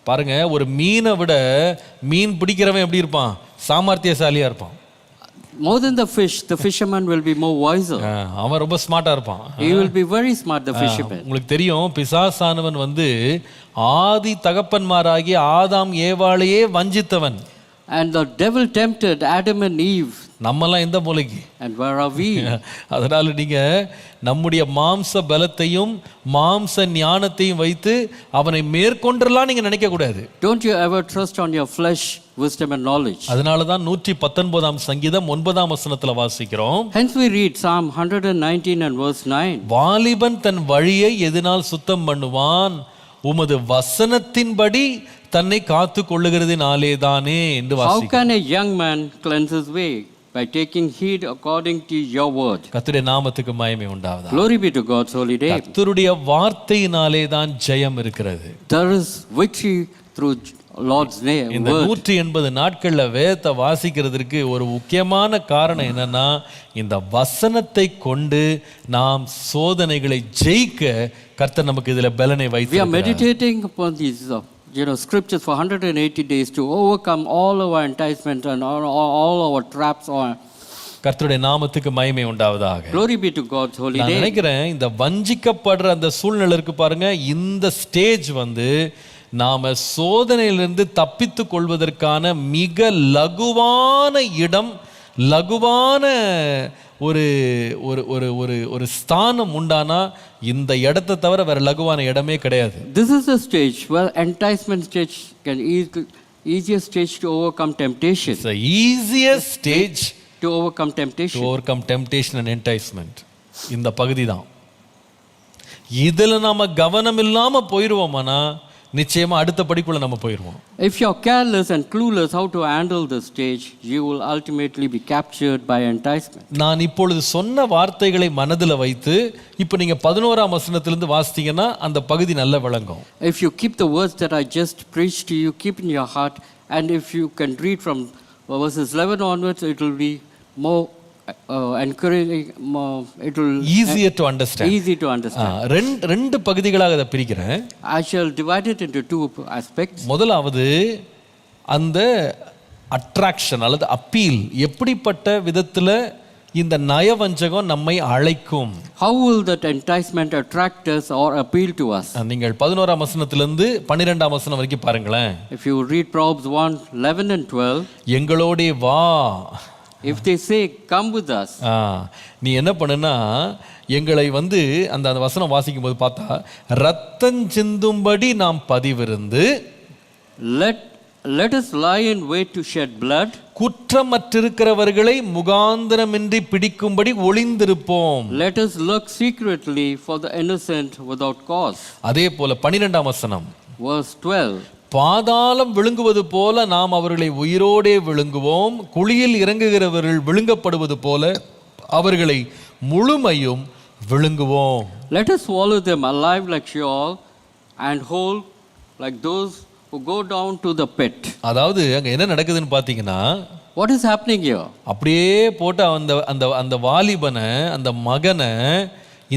பாருங்க, ஒரு மீனை விட மீன் பிடிக்கிறவன் எப்படி இருப்பான்? சாமர்த்தியசாலியா இருப்பான். More than the fish, the fisherman will be more wiser. அவன் ரொம்ப ஸ்மார்ட்டா இருப்பான். He will be very smart, the fisherman. உங்களுக்கு தெரியும், பிசாசானவன் வந்து ஆதி தகப்பன்மாராகிய ஆதாம் ஏவாளையே வஞ்சித்தவன். And the devil tempted Adam and Eve. நம்மெல்லாம் எந்த மூலைக்கு? And where are we? அதனால நீங்க நம்முடைய மாம்ச பலத்தையும் மாம்ச ஞானத்தையும் வைத்து அவனை மேற்கொண்டெல்லாம் நீங்க நினைக்க கூடாது. Don't you ever trust on your flesh, wisdom and knowledge. அதனால தான் 119ஆம் சங்கீதம் 9ஆம் வசனத்துல வாசிக்கிறோம். Hence we read Psalm 119 and verse 9. வாலிபன் தன் வழியை எதனால் சுத்தம் பண்ணுவான்? உமது வசனத்தின்படி தன்னை காத்து கொள்ளுகிறதினாலே தானே என்று வாசிக்கிறோம். How can a young man cleanse his way? By taking heed according to your word. கர்த்தருடைய நாமத்துக்கு மகிமை உண்டாவதாக. Glory be to God's holy name. கர்த்தருடைய வார்த்தையினாலே தான் ஜெயம் இருக்கிறது. There is victory through Lord's name. இந்த 180 நாட்கள்ல வேதத்தை வாசிக்கிறதுக்கு ஒரு முக்கியமான காரணம் என்னன்னா, இந்த வசனத்தை கொண்டு நாம் சோதனைகளை ஜெயிக்க கர்த்தர் நமக்கு இதுல பலனை வைத்து. We are meditating upon these scriptures for 180 days to overcome all our enticements and all our traps. கர்த்தருடைய நாமத்துக்கு மகிமை உண்டாவதாக. Glory be to God's holy name. நான் நினைக்கிறேன், இந்த வஞ்சிக்கப்படுற அந்த சூழ்நிலை இருக்கு பாருங்க, இந்த ஸ்டேஜ் வந்து நாம சோதனையிலிருந்து தப்பித்து கொள்வதற்கான மிக லகுவான இடம், லகுவான ஒரு ஒரு ஒரு ஒரு ஒரு ஸ்தானம் உண்டானா இந்த இடத்தை தவிர வேற லகுவான இடமே கிடையாது. This is the stage where enticement stage can easiest stage to overcome temptation. It's the easiest stage to overcome temptation. To overcome temptation and enticement. இந்த பகுதி தான். இதுல நாம கவனம் இல்லாம போயிடுவோமானா நிச்சயமா அடுத்த படிக்குள்ள நம்ம போயிடுவோம். If you are careless and clueless how to handle the stage, you will ultimately be captured by enticement. நான் இப்பொழுது சொன்ன வார்த்தைகளை மனதில் வைத்து இப்போ நீங்க 11ஆம் வசனத்திலிருந்து வாசித்தீங்கன்னா அந்த பகுதி நல்ல விளங்கும். If you keep the words that I just preached to you, keep in your heart, and if you can read from verses 11 onwards, it will be more encouraging, it will easier to understand. Easy to understand. ரெண்டு பகுதிகளாக அதை பிரிக்கிறேன். I shall divide it into two aspects. முதலாவது அந்த attraction அல்லது appeal எப்படிப்பட்ட விதத்தில் இந்த நயவஞ்சகம் நம்மை அழைக்கும். How will that enticement attract us or appeal to us? நீங்கள் 11ஆம் வசனத்திலிருந்து 12ஆம் வசனம் வரைக்கும் பாருங்களேன். If you read Proverbs 1:11 and 12, எங்களோடே வா. if they say, come with us, நீ என்ன பண்ணுனா எங்களை அந்த வசனம் வாசிக்கும் போது பார்த்தா, ரத்தம் சிந்தும்படி நாம் பதிவிருந்து, let us lie in wait to shed blood, குற்றமற்றிருக்கிறவர்களை முகாந்திரமின்றி பிடிக்கும்படி ஒளிந்திருப்போம். let us lurk secretly for the innocent without cause. அதே போல 12ஆம் வசனம் Verse 12, பாதாளம் விழுங்குவது போல நாம் அவர்களை உயிரோடே விழுங்குவோம், குழியில் இறங்குகிறவர்கள் விழுங்கப்படுவது போல அவர்களை முழுமையும் விழுங்குவோம். let us swallow them alive like Sheol and whole like those who go down to the pit. அதாவது அங்க என்ன நடக்குதுன்னு பாத்தீங்கன்னா, What is happening here? அப்படியே போட்டு அந்த வாலிபனை, அந்த மகனை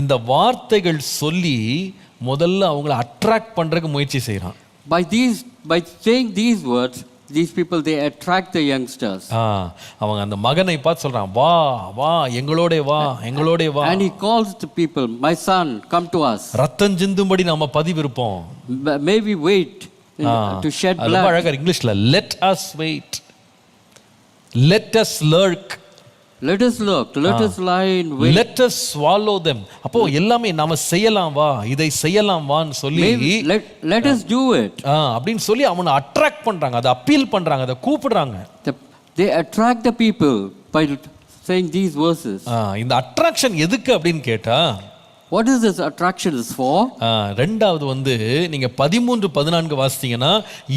இந்த வார்த்தைகள் சொல்லி முதல்ல அவங்கள அட்ராக்ட் பண்றதுக்கு முயற்சி செய்யறான். By saying these words, these people, they attract the youngsters. அவங்க அந்த மகனை பார்த்து சொல்றான், வா வா எங்களோட வா, எங்களோட வா. And he calls the people, my son, come to us. ரத்தம் சிந்தும்படி நாம பதிவிருப்போம். May we wait to shed blood. அது அழகா இங்கிலீஷ்ல let us wait, let us lurk, let us look, let us lie in wait, let us swallow them. அப்போ எல்லாமே நாம செய்யலாம் வா, இதை செய்யலாம் வான்னு சொல்லி let us do it. அப்படின்னு சொல்லி அவனை அட்ராக்ட் பண்றாங்க, அதை அப்பீல் பண்றாங்க, அதை கூப்பிடுறாங்க. They attract the people by saying these verses. இந்த அட்ராக்ஷன் எதுக்கு அப்படின்னு கேட்டா, what is this attraction is for? ரெண்டாவது நீங்க 13-14 வாசித்தீங்கன்னா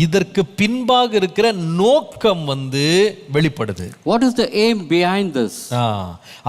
இதற்கு பின்பாக இருக்கிற நோக்கம் வெளிப்படுது. What is the aim behind this?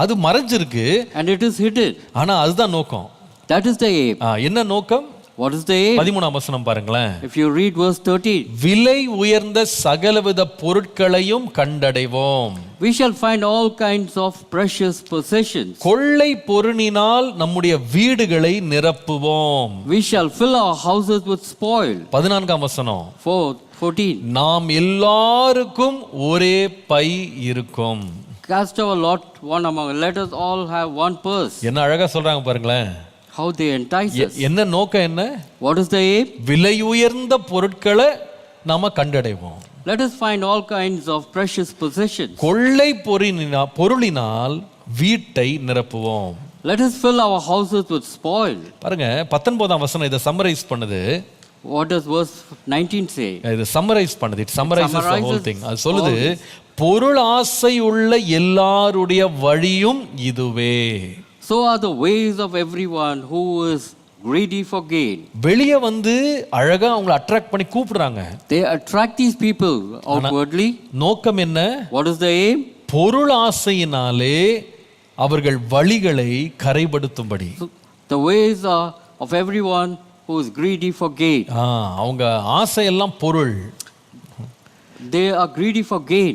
அது மறைஞ்சிருக்கு, and it is hidden. ஆனா அதுதான் நோக்கம். That is the aim. என்ன நோக்கம்? What is the aim? 13ஆம் வசனம் பாருங்களேன். If you read verse 13, விலை உயர்ந்த சகலவித பொருட்களையும் கண்டடைவோம். We shall find all kinds of precious possessions. கொள்ளை பொருளினால் நம்முடைய வீடுகளை நிரப்புவோம். We shall fill our houses with spoil. 14ஆம் வசனம். 14. நாம் எல்லாருக்கும் ஒரே பை இருக்கும். Cast our lot one among, let us all have one purse. என்ன அழகா சொல்றாங்க பாருங்களேன். How they entice us. என்ன நோக்கம் என்ன? What is the aim? விலை உயர்ந்த பொருட்களை நாம கண்டடைவோம். Let us find all kinds of precious possessions. கொள்ளை பொருளினால் வீட்டை நிரப்புவோம். Let us fill our houses with spoil. பாருங்க 19ஆம் வசனம் இதை சம்மரைஸ் பண்ணுது. What does verse 19 say? இது சம்மரைஸ் பண்ணுது. It summarizes the whole thing. அது சொல்லுது, பொருள் ஆசை உள்ள எல்லாருடைய வழியும் இதுவே. So are the ways of everyone who is greedy for gain. வெளிய அழகா அவங்களை அட்ராக்ட் பண்ணி கூப்பிடுறாங்க. They attract these people outwardly. நோக்கம் என்ன? What is the aim? பொருள் ஆசையினாலே அவர்கள் வழிகளை கரைபடுத்தும்படி. So the ways are of everyone who is greedy for gain. அவங்க ஆசை எல்லாம் பொருள். They are greedy for gain.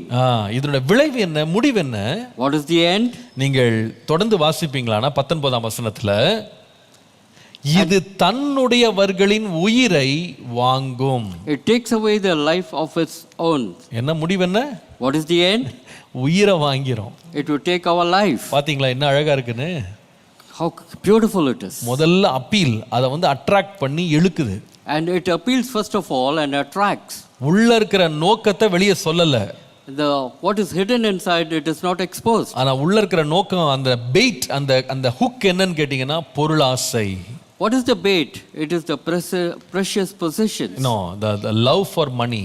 இதனுடைய விளைவு என்ன? முடிவு என்ன? What is the end? நீங்கள் தொடர்ந்து வாசிப்பீங்களானா 19ஆம் வசனத்துல, இது தன்னுடையவர்களின் உயிரை வாங்கும். It takes away the life of its own. என்ன முடிவு என்ன? What is the end? உயிரை வாங்கிரும். It will take our life. பாத்தீங்களா என்ன அழகா இருக்குன்னு? How beautiful it is. முதல்ல அப்பீல், அதை அட்ராக்ட் பண்ணி இழுக்குது. And it appeals first of all and attracts. உள்ள இருக்கிற நோக்கத்தை வெளியே சொல்லல. What is hidden inside, it is not exposed. ஆனா உள்ள இருக்கிற நோக்கம், அந்த பெயிட், அந்த ஹுக் என்னன்னு கேட்டீங்கன்னா பொருளாசை. What is the bait? It is the precious possessions. No, the love for money,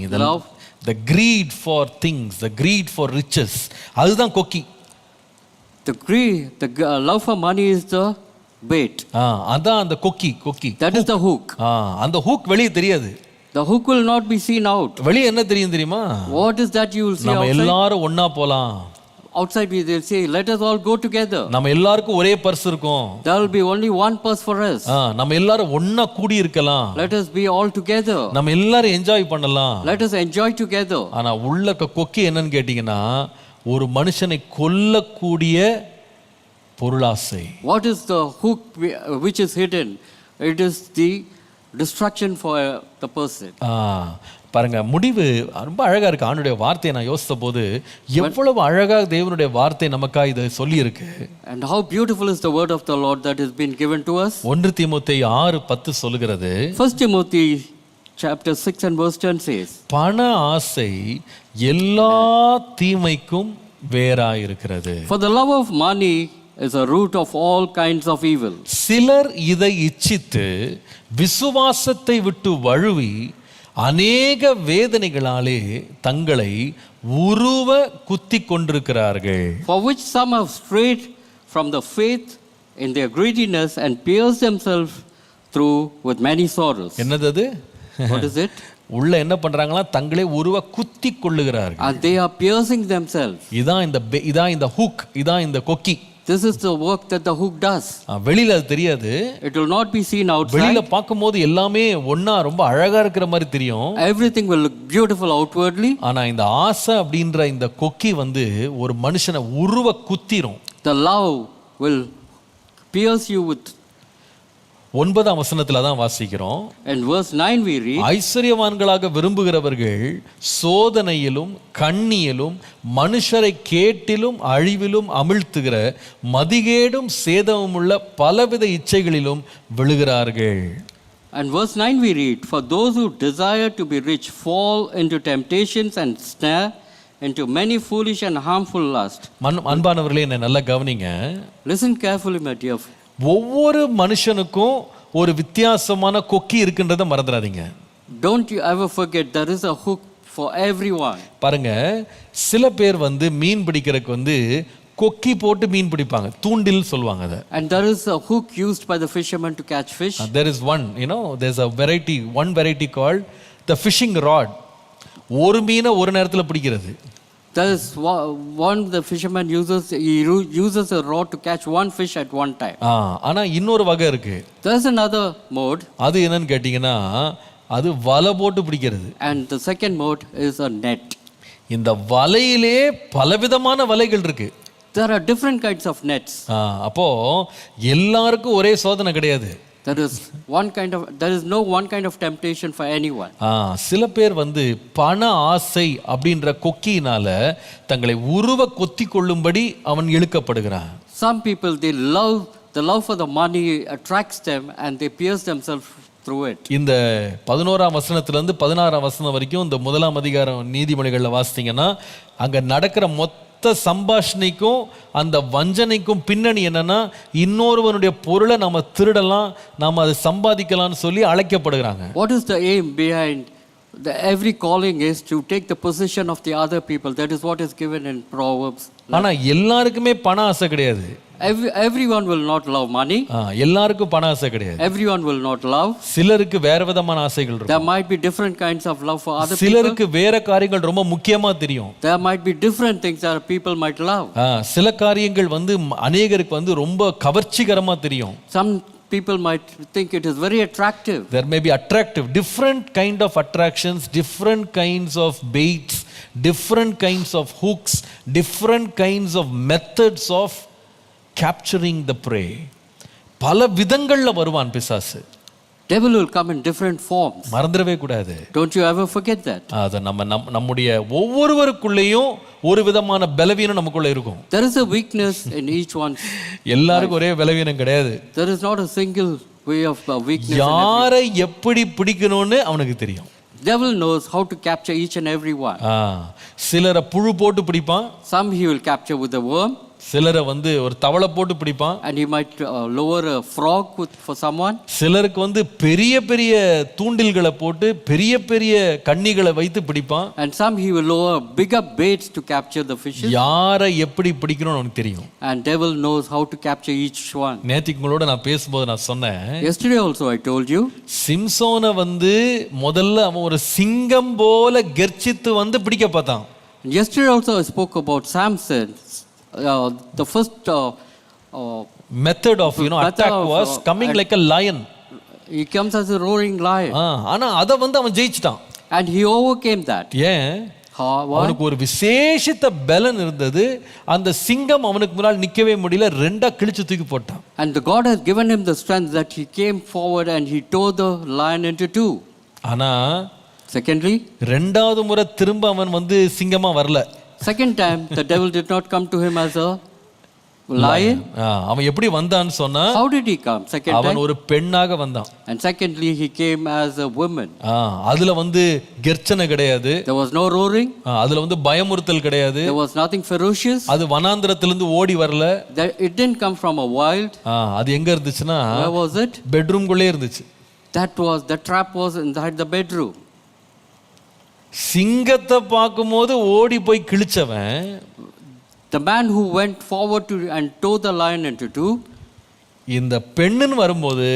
the greed for things, the greed for riches. அதுதான் கொக்கி. The love for money is the bait. அதான் அந்த கொக்கி. That is the hook. அந்த hook வெளியே தெரியாது. The hook will not be seen out. வெளியே என்ன தெரியும் தெரியுமா? What is that you will see நம்ம outside? எல்லாரும் ஒண்ணா போலாம். Outside we will say, let us all go together. நம்ம எல்லாருக்கும் ஒரே பர்ஸ் இருக்கும். There will be only one purse for us. நம்ம எல்லாரும் ஒண்ணா கூடி இருக்கலாம். Let us be all together. நம்ம எல்லாரும் என்ஜாய் பண்ணலாம். Let us enjoy together. ஆனா உள்ள கொக்கி என்னன்னு கேட்டீங்கன்னா, ஒரு மனுஷனை கொல்லக்கூடிய பொருளாசை. What is the hook which is hidden? It is the destruction for the person. பாருங்க முடிவு ரொம்ப அழகா இருக்கு. ஆண்டுடைய வார்த்தையை நான் யோசித்த போது எவ்வளவு அழகா தேவனுடைய வார்த்தை நமக்கா இதை சொல்லி இருக்கு. And how beautiful is the word of the Lord that has been given to us. 1 தீமோத்தேயு 6:10 சொல்லுகிறது, 1 Timothy chapter 6 and verse 10 says, பண ஆசை எல்லா தீமைக்கும் வேறாயிருக்கிறது. For the love of money is a root of all kinds of evil. சிலர் இதை இச்சித்து விசுவாசத்தை விட்டு வழுவி அநேக வேதனைகளாலே தங்களை உருவ குத்தி கொண்டிருக்கிறார்கள். For which some have strayed from the faith in their greediness and pierced themselves through with many sorrows. என்னது அது? What is it? உள்ள என்ன பண்றாங்களா? தங்களே உருவ குத்தி கொள்ளுகிறார்கள். And they are piercing themselves. இதான் இந்த ஹூக், இதான் இந்த கொக்கி. This is the work that the hook does. வெளியில அது தெரியாது. It will not be seen outside. வெளியில பார்க்கும்போது எல்லாமே ஒண்ணா ரொம்ப அழகா இருக்கிற மாதிரி தெரியும். Everything will look beautiful outwardly. ஆனா இந்த ஆசை அப்படின்ற இந்த கொக்கி ஒரு மனுஷனை உருவ குத்திரும். The love will pierce you with. 9ஆம் வசனத்துல தான் வாசிக்கிறோம். In verse 9 we read, ஐஸ்வர்யவான்களாக விரும்புகிறவர்கள் சோதனையிலும் கண்ணியிலும் மனுஷரை கேட்டிலும் அழிவிலும் அமிழ்த்துகிற மதிகேடும் சேதமும் உள்ள பலவித இச்சைகளிலும் விழுகிறார்கள். And verse 9 we read, for those who desire to be rich fall into temptations and snare into many foolish and harmful lusts. அன்பானவர்களே, என்னை நல்லா கவனிங்க. Listen carefully, my dear. ஒவ்வொரு மனுஷனுக்கும் ஒரு வித்தியாசமான கொக்கி இருக்குன்றதை மறந்துடாதீங்க. Don't you ever forget there is a hook for everyone. பாருங்க, சில பேர் மீன் பிடிக்கிறதுக்கு கொக்கி போட்டு மீன் பிடிப்பாங்க, தூண்டில் சொல்லுவாங்க அதை. And there is a hook used by the fishermen to catch fish. There is there's a variety called the fishing rod. ஒரு மீனை ஒரு நேரத்தில் பிடிக்கிறது. There is one the fisherman uses. He uses a rod to catch one fish at one time. ஆனா இன்னொரு வகை இருக்கு. There is another mode. அது என்னன்னு கேட்டீங்கன்னா, அது வலை போட்டு பிடிக்கிறது. And the second mode is a net. இந்த வலையிலே பலவிதமான வலைகள் இருக்கு. There are different kinds of nets. அப்போ எல்லாருக்கும் ஒரே சோதனை கிடையாது. There is no one kind of temptation for anyone. சில பேர் பண ஆசை அப்படின்ற கொக்கியினால தங்களை உருவ கொத்தி கொள்ளும்படி அவன் இழுக்கப்படுகிறான். Some people, the love for the money attracts them and they pierce themselves through it. இந்த 11ஆம் வசனத்துல இருந்து 16ஆம் வசனம் வரைக்கும் இந்த 1ஆம் அதிகாரம் நீதிமொழிகள்ல வாசித்தீங்கன்னா, அங்க நடக்கிற மொத்த சம்பாஷணைக்கும் அந்த வஞ்சனைக்கும் பின்னணி என்னன்னா, இன்னொருவனுடைய பொருளை நாம திருடலாம், நாம அதை சம்பாதிக்கலாம்னு சொல்லி அழைக்கப்படுகிறாங்க. What is the aim behind every calling is to take the possession of the other people. That is what is given in Proverbs. ஆனா எல்லாருக்குமே பண ஆசை கிடையாது. Everyone will not love money. எல்லாருக்கும் பண ஆசை கிடையாது. Everyone will not love. சிலருக்கு வேற விதமான ஆசைகள் இருக்கும். There might be different kinds of love for other people. சிலருக்கு வேற காரியங்கள் ரொம்ப முக்கியமா தெரியும். There might be different things that people might love. சில காரியங்கள் அநேகருக்கு ரொம்ப கவர்ச்சிகரமா தெரியும். Some people might think it is very attractive. There may be attractive, different kind of attractions, different kinds of baits, different kinds of hooks, different kinds of methods of capturing the prey. பல விதங்கள்ல வருவான் பிசாசு. Devil will come in different forms. மறந்துடவே கூடாது. Don't you ever forget that. அது நம்முடைய ஒவ்வொருவருக்குள்ளேயும் ஒரு விதமான பலவீனம் நமக்குள்ள இருக்கும். There is a weakness in each one. எல்லாருக்கும் ஒரே பலவீனம் கிடையாது. There is not a single way of weakness. யாரை எப்படி பிடிக்கணும்னு அவனுக்கு தெரியும். Devil knows how to capture each and every one. சிலரை புழு போட்டு பிடிப்பான். Some he will capture with a worm. சிலரை ஒரு தவளை போட்டு பிடிப்பான். And he might lower a frog for someone. சிலருக்கு பெரிய பெரிய தூண்டில்களை போட்டு பெரிய பெரிய கண்ணிகளை வைத்து பிடிப்பான். And some he will lower bigger baits to capture the fishes. யாரை எப்படி பிடிக்கணும்னு அவனுக்கு தெரியும். And devil knows how to capture each one. நேத்திக்கு உங்களோட நான் பேசும்போது நான் சொன்னேன். Yesterday also I told you. சிம்சோனை முதல்ல அவன் ஒரு சிங்கம் போல கர்ஜித்து பிடிக்க பார்த்தான். Yesterday also I spoke about Samson. The first method of attack was coming like a lion. He comes as a roaring lion. ஆனா அத அவன் ஜெயிச்சிட்டான். And he overcame that. ஏன்? அவனுக்கு ஒரு விசேஷித்த பலன் இருந்தது. அந்த சிங்கம் அவனுக்கு முன்னால் நிக்கவே முடியல, ரெண்டா கிழிச்சு தூக்கி போட்டான். And the God has given him the strength that he came forward and he tore the lion into two. ஆனா Secondly, ரெண்டாவது முறை திரும்ப அவன் வந்து சிங்கமா வரல. second time, the devil did not come to him as a lion. அவன் எப்படி வந்தான்னு சொன்னா, How did he come? Second அவன் time. ஒரு பெண்ணாக வந்தான். And secondly, he came as a woman. அதுல வந்து கெர்ச்சனை கிடையாது, There was no roaring. அதுல வந்து பயமுறுத்தல் கிடையாது, There was nothing ferocious. அது வனாந்திரத்திலிருந்து ஓடி வரல. It didn't come from a wild. அது எங்க இருந்துச்சுன்னா, Where was it? பெட்ரூம்குள்ளே இருந்துச்சு. The trap was inside the bedroom. சிங்கத்தை பார்க்கும்போது ஓடி போய் கிழிச்சவன், The man who went forward to and tore the lion into two. இந்த பெண்ணுன்னு வரும்போது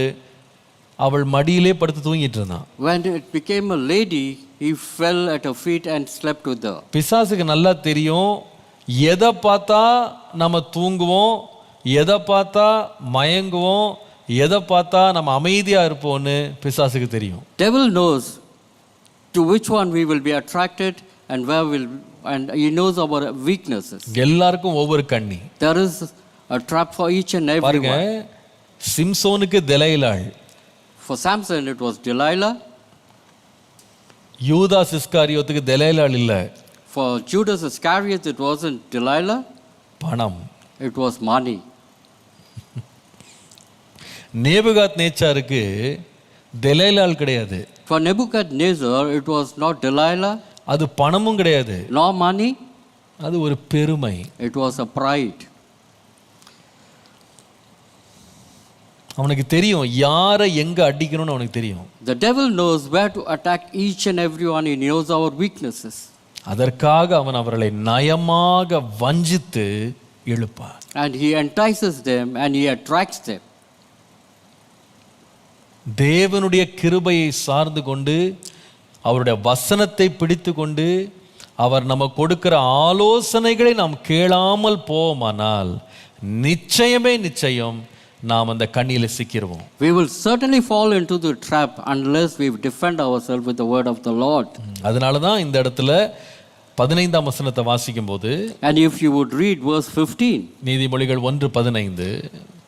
அவள் மடியிலே படுத்து தூங்கிட்டு இருந்தான். When it became a lady, he fell at her feet and slept with her. பிசாசுக்கு நல்லா தெரியும், எதை பார்த்தா நம்ம தூங்குவோம், எதை பார்த்தா மயங்குவோம், எதை பார்த்தா நம்ம அமைதியா இருப்போம்னு பிசாசுக்கு தெரியும். Devil knows to which one we will be attracted and where will, and he knows our weaknesses. எல்லாருக்கும் ஒவ்வொரு கண்ணி. There is a trap for each and every பாருங்க, one. சிம்சோனுக்கு தெலைலாள், For Samson it was Delilah. யூதாஸ் இஸ்காரியோத்துக்கு தெலைலாள் இல்ல, For Judas Iscariot it wasn't Delilah, பணம். it was money. நேபுகாத் நேச்சாருக்கு தெலைலாள் கிடையாது, For Nebuchadnezzar it was not Delilah, அது பணமும் கிடையாது, nor money, அது ஒரு பெருமை. it was a pride. அவனுக்கு தெரியும் யாரை எங்க அடிக்கணும்னு அவனுக்கு தெரியும். The devil knows where to attack each and everyone. He knows our weaknesses. அதற்காக அவன் அவர்களை நயமாக வஞ்சித்து இழுப்பான். And he entices them and he attracts them. தேவனுடைய கிருபையை சார்ந்து கொண்டு, அவருடைய வசனத்தை பிடித்து கொண்டு, அவர் நம்ம கொடுக்கிற ஆலோசனைகளை நாம் கேளாமல் போவோமானால் நிச்சயமே நிச்சயம் நாம் அந்த கண்ணியில் சிக்கிடுவோம். We will certainly fall into the trap unless we defend ourselves with the word of the Lord. அதனால தான் இந்த இடத்துல 15ஆம் வசனத்தை வாசிக்கும் போது, And if you would read verse 15, நீதிமொழிகள் 1:15,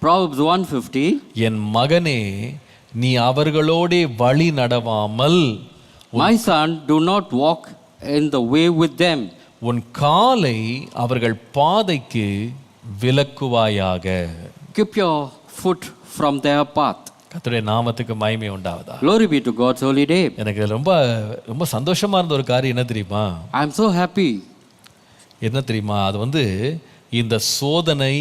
Proverbs 1:15, என் மகனே நீ அவர்களோடே வழி நடவாமல், my son, do not walk in the way with them. உன் காலை அவர்கள் பாதைக்கு விலக்குவாயாக. Keep your foot from their path. கர்த்தருடைய நாமத்துக்கு மகிமை உண்டாவதா. Glory be to God's holy name. எனக்கு ரொம்ப ரொம்ப சந்தோஷமா இருந்த ஒரு காரியம் என்ன தெரியுமா? I am so happy. என்ன தெரியுமா? அது வந்து இந்த சோதனை,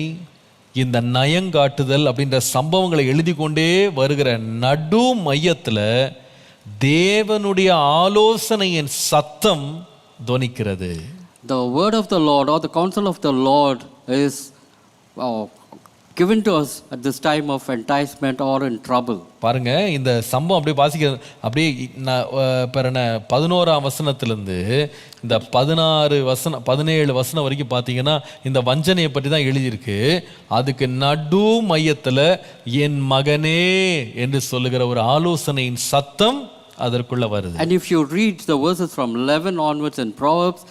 இந்த நயங்காட்டுதல் அப்படின்ற சம்பவங்களை எழுதி கொண்டே வருகிற நடு மையத்தில் தேவனுடைய ஆலோசனையின் சத்தம் தொனிக்கிறது. The word of the Lord or the counsel of the Lord is given to us at this time of enticement or in trouble. பாருங்க, இந்த சம்பவம் அப்படியே வாசிக்க அப்படியே 11ஆம் வசனத்திலிருந்து இந்த 17 வசனம் வரைக்கும் பார்த்தீங்கன்னா இந்த வஞ்சனையை பற்றி தான் எழுதியிருக்கு. அதுக்கு நடு மையத்தில் என் மகனே என்று சொல்லுகிற ஒரு ஆலோசனையின் சத்தம் அதற்குள்ள வருது. And if you read the verses from 11 onwards in Proverbs,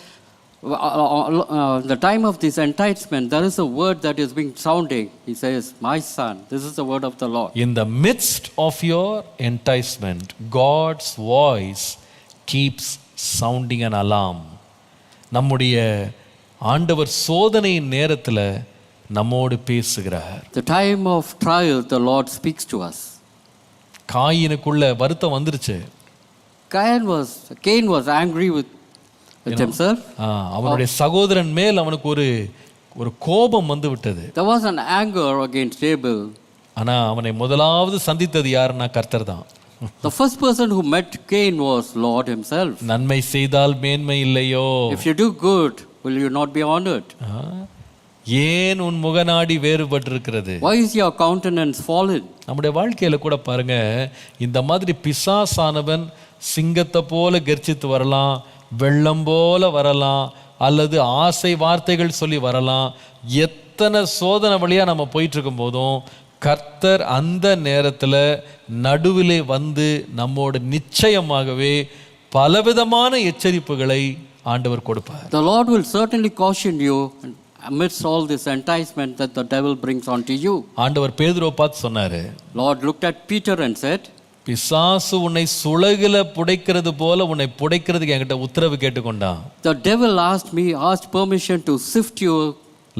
the time of this enticement, there is a word that is being sounding. He says, my son, this is the word of the Lord. In the midst of your enticement, God's voice keeps sounding an alarm. நம்முடைய ஆண்டவர் சோதனையின் நேரத்தில் நம்மோடு பேசுகிறார். The time of trial, the Lord speaks to us. காயினுக்குள்ள வருத்தம் வந்துருச்சு. Cain was angry with himself. அவனுடைய சகோதரன் மேல் அவனுக்கு ஒரு கோபம் வந்து விட்டது. There was an anger against Abel. ஆனா அவனை முதலாவது சந்தித்தது யாருன்னா கர்த்தர் தான். The first person who met Cain was Lord himself. நன்மை செய்தால் மேன்மை இல்லையோ? If you do good, will you not be honored? ஏன் உன் முகநாடி வேறுபட்டிருக்கிறது? Why is your countenance fallen? நம்முடைய வாழ்க்கையில கூட பாருங்க, இந்த மாதிரி பிசாசானவன் சிங்கத்தை போல கர்ஜித்து வரலாம், வெள்ளம் போல வரலாம், அல்லது ஆசை வார்த்தைகள் சொல்லி வரலாம். எத்தனை சோதனை வழியா நம்ம போயிட்டு இருக்கும் போதும் கர்த்தர் அந்த நேரத்தில் நடுவிலே வந்து நம்மோடு நிச்சயமாகவே பலவிதமான எச்சரிப்புகளை ஆண்டவர் கொடுப்பார். The Lord will certainly caution you amidst all this enticement that the devil brings onto you. ஆண்டவர் பேதுருவை பார்த்து சொன்னாரு. Lord looked at Peter and said, பிசாசு உன்னை சுளகில புடைக்கிறது போல உன்னை புடைக்கிறதுக்கு என்கிட்ட உத்தரவு கேட்டுக்கொண்டான். The devil asked permission to sift you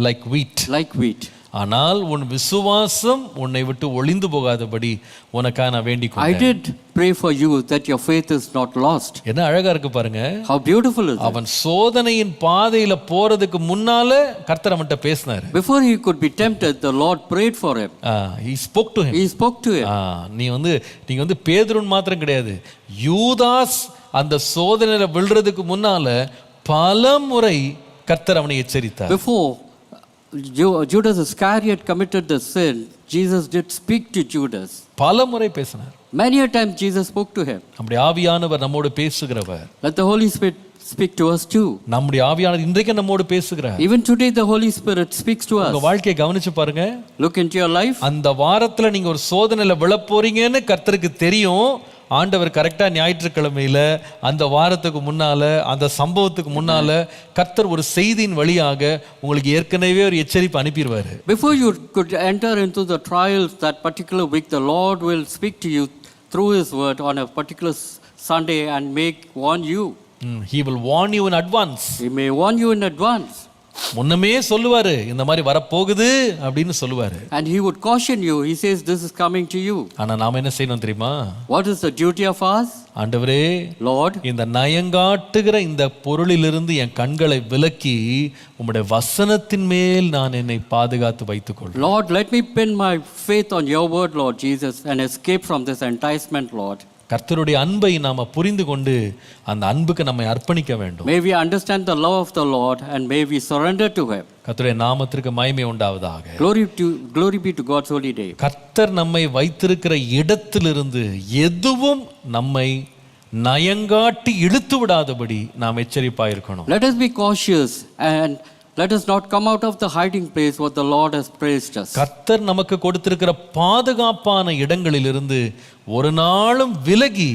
like வீட். like wheat. ஆனால் உன் விசுவாசம் உன்னை விட்டு ஒளிந்து போகாதபடி உனக்காக நான் வேண்டிக் I கொண்டேன். did pray for you that your faith is not lost. என்ன அழகா இருக்கு பாருங்க. How beautiful is it? அவன் சோதனையின் பாதையில போறதுக்கு முன்னால கர்த்தர் அவன்கிட்ட பேசினாரு. Before he could be tempted, the Lord prayed for him. He spoke to him. He spoke to him. நீங்க வந்து பேதுருன் மாத்திரம் கிடையாது, யூதாஸ் அந்த சோதனையில விழுறதுக்கு முன்னால பல முறை கர்த்தர் அவனை எச்சரித்தார். Before Judas Iscariot committed the sin, Jesus did speak to Judas. பல முறை பேசினார். Many a time Jesus spoke to him. நம்முடைய ஆவியானவர் நம்மோடு பேசுகிறவர். Let the Holy Spirit speak to us too. நம்முடைய ஆவியானவர் இன்றைக்கு நம்மோடு பேசுகிறார். Even today the Holy Spirit speaks to us. உங்க வாழ்க்கையை கவனிச்சு பாருங்க. Look into your life. அந்த வாரத்துல நீங்க ஒரு சோதனையில விழப் போறீங்கன்னு கர்த்தருக்கு தெரியும். ஆண்டவர் கரெக்டா ஞாயிற்றுக்கிழமையில அந்த வாரத்துக்கு முன்னால அந்த சம்பவத்துக்கு முன்னால கர்த்தர் ஒரு செய்தியின் வழியாக உங்களுக்கு ஏற்கனவே ஒரு எச்சரிப்பு அனுப்பிடுவாரு. Before you could enter into the trials that particular week, the Lord will speak to you through His word on a particular Sunday and warn you. He will warn you in advance. He may warn you in advance. முன்னமே சொல்லுவாரு, இந்த மாதிரி வரப்போகுது அப்படின்னு சொல்லுவாரு. And he would caution you. He says this is coming to you. ஆனா நாம என்ன செய்யணும் தெரியுமா? What is the duty of us? ஆண்டவரே, Lord, இந்த நயங்காட்டுகிற இந்த பொருளிலிருந்து என் கண்களை விலக்கி உம்முடைய வசனத்தின் மேல் நான் என்னை பாதுகாத்து வைத்துக் கொள்வேன். Lord, let me pin my faith on your word, Lord Jesus, and escape from this enticement, Lord. கர்த்தருடைய அன்பை நாம புரிந்து கொண்டு அந்த அன்புக்கு நம்மை அர்ப்பணிக்க வேண்டும். May we understand the love of the Lord and may we surrender to Him. கர்த்தருடைய நாமத்திற்கு மகிமை உண்டாவதாக. Glory be to God's holy name. கர்த்தர் நம்மை வைத்திருக்கிற இடத்திலிருந்து எதுவும் நம்மை நயங்காட்டி இழுத்து விடாதபடி நாம் எச்சரிப்பாய் இருக்கணும். Let us be cautious and let us not come out of the hiding place what the Lord has placed us. கர்த்தர் நமக்கு கொடுத்திருக்கிற பாதுகாப்பான இடங்களிலிருந்து ஒரு நாளும் விலகி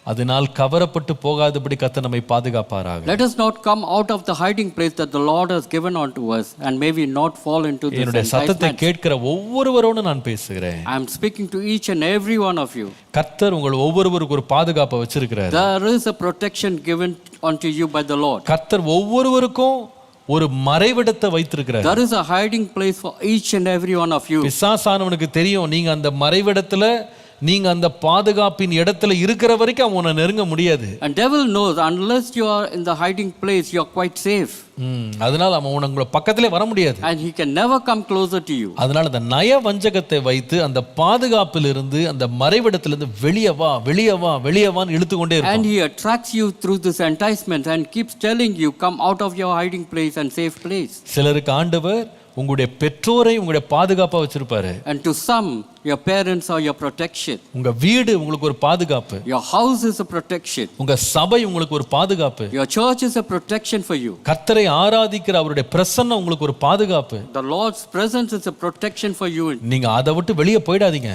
அதனால் கவரப்பட்டு போகாதபடி கர்த்தர் நம்மை பாதுகாப்பாராக. Let us not come out of the hiding place that the Lord has given unto us and may we not fall into this என்னுடைய சத்தத்தை enticement. கேட்கிற ஒவ்வொருவரோடு நான் பேசுகிறேன். I am speaking to each and every one of you. கர்த்தர் உங்கள் ஒவ்வொருவருக்கு ஒரு பாதுகாப்பை வச்சிருக்கிறார். There is a protection given unto you by the Lord. கர்த்தர் ஒவ்வொருவருக்கும் ஒரு மறைவிடத்தை வைத்திருக்கிறார். There is a hiding place for each and every one of you. பிசாசானவனுக்கு தெரியும், நீங்க அந்த மறைவிடத்துல நீங்க அந்த பாதுகாப்பின் இடத்துல இருக்கிற வரைக்கும் அவன் உன்னை நெருங்க முடியாது. And devil knows unless you are in the hiding place you are quite safe. அதனால அவன் உங்களை பக்கத்திலே வர முடியாது. And he can never come closer to you. அதனால அந்த நய வஞ்சகத்தை வைத்து அந்த பாதுகாப்பிலிருந்து அந்த மறைவிடத்திலிருந்து வெளியே வா வெளியே வா வெளியே வான்னு இழுத்து கொண்டே இருப்பான். And he attracts you through this enticement and keeps telling you come out of your hiding place and safe place. சிலருக்கு ஆண்டவர் உங்களுடைய பெற்றோரை உங்களுடைய பாதுகாப்பா வச்சிருப்பாரு. And to some your parents are your protection. உங்க வீடு உங்களுக்கு ஒரு பாதுகாப்பு. Your house is a protection. உங்க சபை உங்களுக்கு ஒரு பாதுகாப்பு. Your church is a protection for you. கர்த்தரை ஆராதிக்கிற அவருடைய பிரசன்னம் உங்களுக்கு ஒரு பாதுகாப்பு. The Lord's presence is a protection for you. நீங்க அதை விட்டு வெளியே போயிடாதீங்க.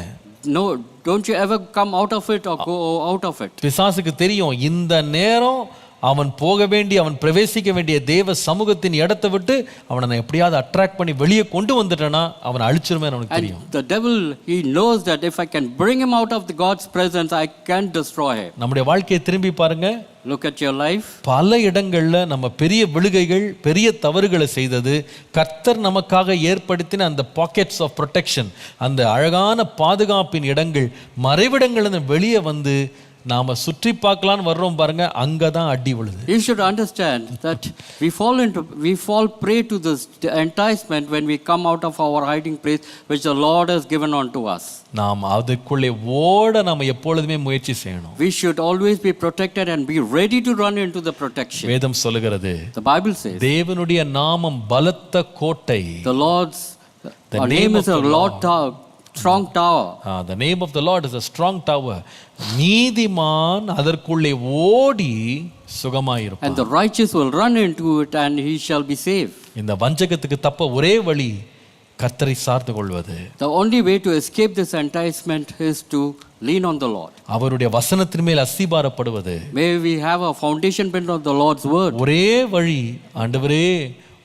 No, don't you ever come out of it or go out of it. பிசாசுக்கு தெரியும், இந்த நேரம் அவன் போக வேண்டிய அவன் பிரவேசிக்க வேண்டிய தேவ சமூகத்தின் இடத்தை விட்டு அவனை எப்படியாவது அட்ராக்ட் பண்ணி வெளியே கொண்டு வந்துட்டேன்னா அவனை அழிச்சிருமே அவனுக்கு தெரியும். The devil, he knows that if I can bring him out of the God's presence, I can destroy him. நம்முடைய வாழ்க்கையை திரும்பி பாருங்க. Look at your life. பல இடங்கள்ல நம்ம பெரிய விழுகைகள் பெரிய தவறுகளை செய்தது கர்த்தர் நமக்காக ஏற்படுத்தின அந்த பாக்கெட்ஸ் ஆஃப் ப்ரொடெக்ஷன், அந்த அழகான பாதுகாப்பின் இடங்கள் மறைவிடங்கள்னு வெளியே வந்து நாம சுற்றி பார்க்கலான்னு வர்றோம் பாருங்க, அங்கதான் அடி விழுது. You should understand that we fall prey to this enticement when we come out of our hiding place which the Lord has given unto us. நாம் அதுக்குள்ளே ஓட நாம எப்பொழுதுமே முயற்சி செய்யணும். We should always be protected and be ready to run into the protection. வேதம் சொல்லுகிறது, The Bible says தேவனுடைய நாமம் பலத்த கோட்டை. the Lord's name is a Lord tower, strong tower. The name of the Lord is a strong tower. நீதிமான் அதற்குள்ளே ஓடி சுகமாயிருப்பான். And the righteous will run into it and he shall be safe. இந்த வஞ்சகத்துக்கு தப்ப ஒரே வழி கர்த்தரை சார்ந்து கொள்வது. The only way to escape this enticement is to lean on the Lord. அவருடைய வசனத்தின் மேல் அஸ்திபாரப்படுவது. May we have a foundation built on the Lord's word. ஒரே வழி, ஆண்டவரே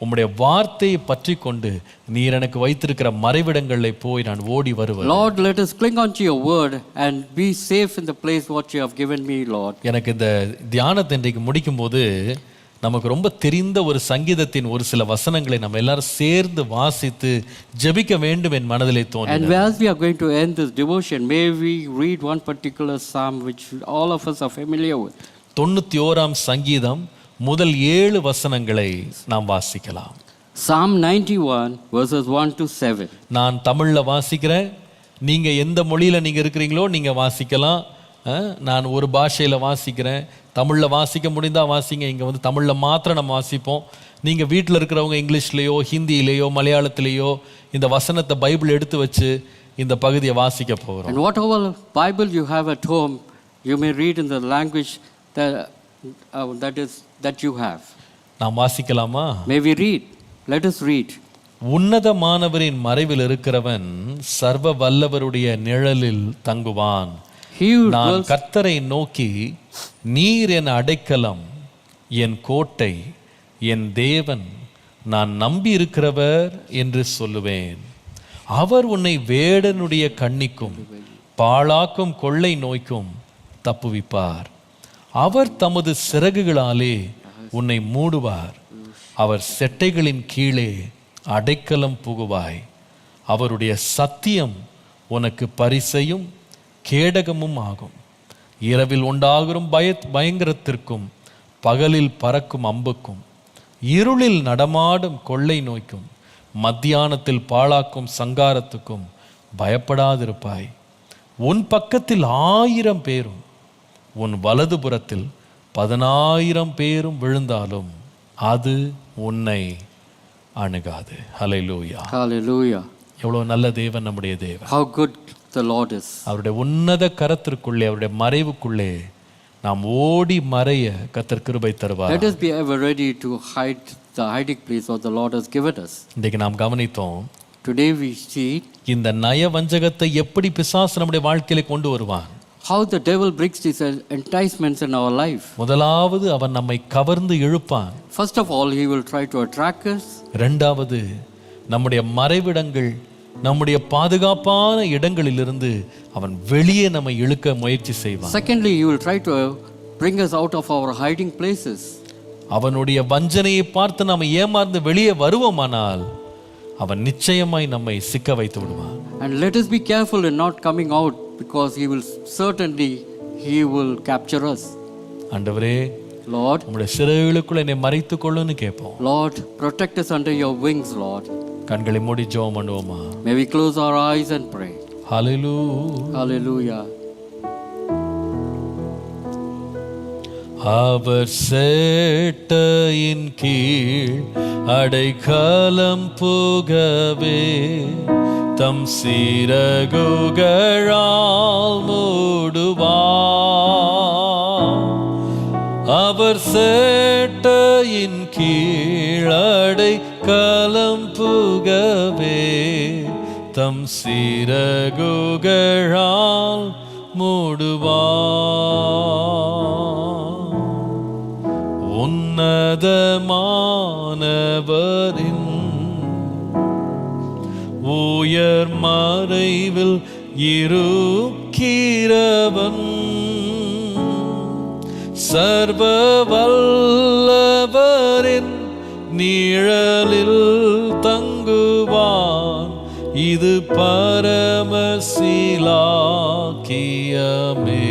உம்முடைய வார்த்தையை பற்றி கொண்டு நீர் எனக்கு வைத்திருக்கிற மறைவிடங்களில் போய் நான் ஓடி வருவேன். Lord, let us cling onto your word and be safe in the place what you have given me, Lord. எனக்கு இந்த தியானத்தை இன்றைக்கு முடிக்கும்போது நமக்கு ரொம்ப தெரிந்த ஒரு சங்கீதத்தின் ஒரு சில வசனங்களை நம்ம எல்லாரும் சேர்ந்து வாசித்து ஜெபிக்க வேண்டும் என் மனதிலே தோன்றியது. And as we are going to end this devotion, may we read one particular psalm which all of us are familiar with. 91ஆம் சங்கீதம் முதல் 7 வசனங்களை நாம் வாசிக்கலாம். Psalm 91 verses 1 to 7. நான் தமிழ்ல வாசிக்கிறேன். நீங்க எந்த மொழியில நீங்க இருக்கிறீங்களோ நீங்க வாசிக்கலாம். நான் ஒரு பாஷையில வாசிக்கிறேன். தமிழ்ல வாசிக்க முடிந்தா வாசிங்க. இங்க வந்து தமிழ்ல மாத்திரம் நம்ம வாசிப்போம். நீங்க வீட்டில் இருக்கிறவங்க இங்கிலீஷ்லேயோ ஹிந்தியிலேயோ மலையாளத்திலேயோ இந்த வசனத்தை பைபிள் எடுத்து வச்சு இந்த பகுதியை வாசிக்க போகிறோம். And whatever Bible you have at home, you may read in the language that you have. நாம் வாசிக்கலாமா? May we read? Let us read. உன்னதமானவரின் மறைவில் இருக்கிறவன் சர்வ வல்லவருடைய நிழலில் தங்குவான். நான் கர்த்தரை நோக்கி, நீர் என் அடைக்கலம், என் கோட்டை, என் தேவன், நான் நம்பி இருக்கிறவர் என்று சொல்லுவேன். அவர் உன்னை வேடனுடைய கண்ணிக்கும் பாழாக்கும் கொள்ளை நோய்க்கும் தப்புவிப்பார். அவர் தமது சிறகுகளாலே உன்னை மூடுவார். அவர் செட்டைகளின் கீழே அடைக்கலம் புகுவாய். அவருடைய சத்தியம் உனக்கு பரிசையும் கேடகமும் ஆகும். இரவில் உண்டாகும் பயங்கரத்திற்கும் பகலில் பறக்கும் அம்புக்கும் இருளில் நடமாடும் கொள்ளை நோய்க்கும் மத்தியானத்தில் பாழாக்கும் சங்காரத்துக்கும் பயப்படாதிருப்பாய். உன் பக்கத்தில் 1000 பேரும் உன் வலது புறத்தில் 10,000 பேரும் விழுந்தாலும் அது உன்னை அணுகாது. ஹல்லேலூயா. Hallelujah. எவ்வளவு நல்ல தேவன் நம்முடைய தேவன். How good the Lord is. அவருடைய உன்னத கரத்திற்குள்ளே அவருடைய மறைவுக்குள்ளே நாம் ஓடி மறைய கர்த்தர் கிருபை தருவார். Let us be ever ready to hide the hiding place what the Lord has given us. இன்றைக்கு நாம் கவனித்தோம். Today we see இந்த நயவஞ்சகத்தை எப்படி பிசாசு நம்முடைய வாழ்க்கையில கொண்டு வருவான். How the devil brings these enticements in our life. முதலாவது அவன் நம்மை கவர்ந்து இழுப்பான். First of all, he will try to attract us. இரண்டாவது நம்முடைய மறைவிடங்கள் நம்முடைய பாதுகாப்பான இடங்களிலிருந்து அவன் வெளியே நம்மை இழுக்க முயற்சி செய்வான். Secondly, he will try to bring us out of our hiding places. அவனுடைய வஞ்சனையை பார்த்து நாம் ஏமாந்து வெளியே வருவோமானால் அவன் நிச்சயமாய் நம்மை சிக்க வைத்து விடுவான். And let us be careful in not coming out, because he will capture us. ஆண்டவரே, Lord, உம்முடைய சிறகுகளுக்குள்ள என்னை மறைத்துக் கொள்ளுன்னு கேட்போம். Lord, protect us under your wings, Lord. கண்களை மூடி ஜெபம் பண்ணுவோமா? May we close our eyes and pray. Hallelujah. Hallelujah. அவர் சேட்டையின் கீழ் அடைக்கலம் புகவே தம் சிறகுகளால் மூடுவார். அவர் சேட்டையின் கீழ் அடைக்கலம் புகவே தம் சிறகுகளால் மூடுவார். உன்னதமானவரின் உயர் மறைவில் இருக்கிறவன் சர்வ வல்லவரின் நிழலில் தங்குவான். இது பரமசிலாக்கியமே.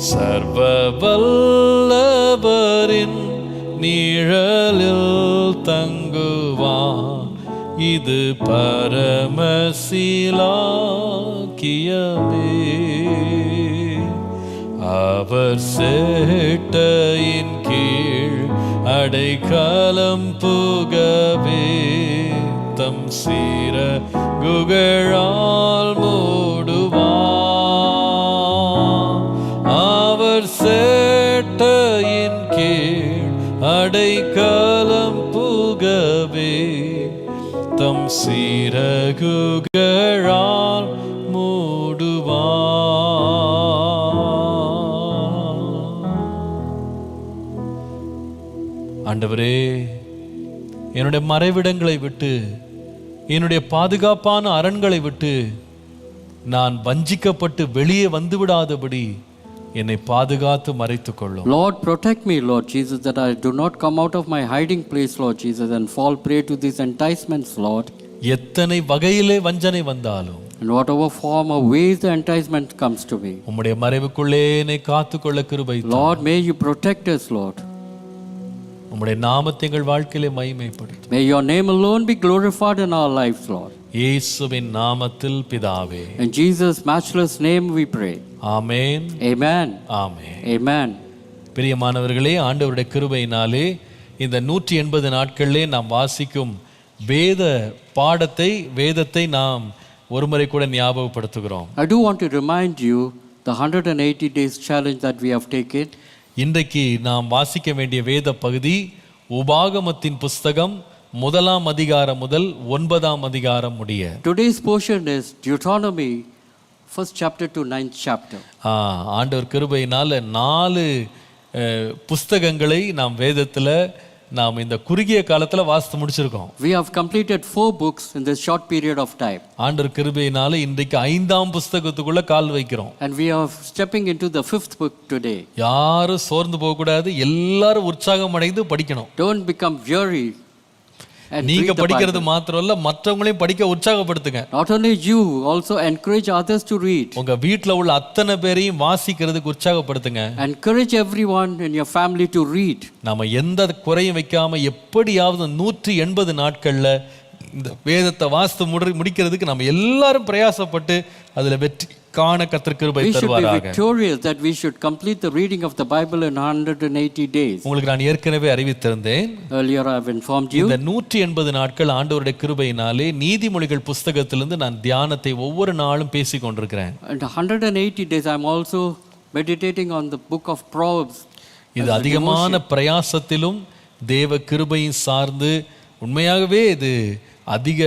சர்வ வல்லவரின் நிழலில் தங்குவான். இது பரமசிலாக்கியமே. அவர் சேட்டையின் கீழ் அடைக்கலம் புகவே தம் சிறகுகளால் மூடுவார். அவர் சேட்டையின் கீழ் அடைக்கலம் புகவே தம் சிறகுகளால் மூடுவார். ஆண்டவரே, என்னுடைய மறைவிடங்களை விட்டு, என்னுடைய பாதுகாப்பான அரண்களை விட்டு நான் வஞ்சிக்கப்பட்டு வெளியே வந்து விடாதபடி என்னை பாதுகாத்து மறைத்துக் கொள்ளும். Lord, protect me, Lord Jesus, that I do not come out of my hiding place, Lord Jesus, and fall prey to these enticements, Lord. எத்தனை வகையிலே வஞ்சனை வந்தாலும், In whatever form or ways the enticement comes to me, உம்முடைய மறைவுக்குள்ளே என்னை காத்துக்கொள்ள கிருபை தாரும். Lord, may you protect us, Lord. உம்முடைய நாமத்தை எங்கள் வாழ்க்கையிலே மகிமைப்படுத்தும். May your name alone be glorified in our lives, Lord. இயேசுவின் நாமத்தில் பிதாவே. In Jesus' matchless name we pray. Amen, Amen. Amen. Amen. பிரியமானவர்களே, ஆண்டவருடைய கிருபையினாலே இந்த 180 நாட்களிலே நாம் வாசிக்கும் வேதத்தை நாம் ஒருமுறை கூட ஞாபகப்படுத்துகிறோம். I do want to remind you the 180 days challenge that we have taken. இன்றைக்கு நாம் வாசிக்க வேண்டிய வேத பகுதி உபாகமத்தின் புஸ்தகம் 1ஆம் அதிகாரம் முதல் 9ஆம் அதிகாரம் முடிய. Today's portion is Deuteronomy 1st chapter to 9th chapter. ஆண்டவர் கிருபையினால 4 புஸ்தகங்களை நாம் வேதத்துல நாம் இந்த குறுகிய காலத்துல வாசித்து முடிச்சிருக்கோம். We have completed 4 books in this short period of time. ஆண்டவர் கிருபையினால இன்றைக்கு 5ஆம் புஸ்தகத்துக்குள்ள கால் வைக்கிறோம். And we are stepping into the 5th book today. யாரும் சோர்ந்து போக கூடாது, எல்லாரும் உற்சாகம் அடைந்து படிக்கணும். Don't become weary. நீங்க படிக்கிறது மாத்திரம் இல்ல, மற்றவங்களையும் படிக்க உற்சாகப்படுத்துங்க. Not only you, also encourage others to read. உங்க வீட்ல உள்ள அத்தனை பேரையும் வாசிக்கிறதுக்கு உற்சாகப்படுத்துங்க. Encourage everyone in your family to read. நாம எந்த குறையும் வைக்காம எப்படியாவது 180 நாட்கள்ல இந்த வேதத்தை வாசித்து முடிக்கிறதுக்கு நம்ம எல்லாரும் பிரயாசப்பட்டு அதுல வெற்றி காண கர்த்தர் கிருபை தருவாராக. We should be victorious, that we should complete the reading of the Bible in 180 days. உங்களுக்கு நான் ஏற்கனவே அறிவித்திருந்தேன். Earlier I have informed you. இந்த 180 நாட்கள் ஆண்டவருடைய கிருபையினாலே நீதிமொழிகள் புஸ்தகத்திலிருந்து நான் தியானத்தை ஒவ்வொரு நாளும் பேசிக் கொண்டிருக்கிறேன். And 180 days I am also meditating on the book of Proverbs. இது அதிகமான பிரயாசத்திலும் தேவ கிருபையும் சார்ந்து உண்மையாகவே இது அதிக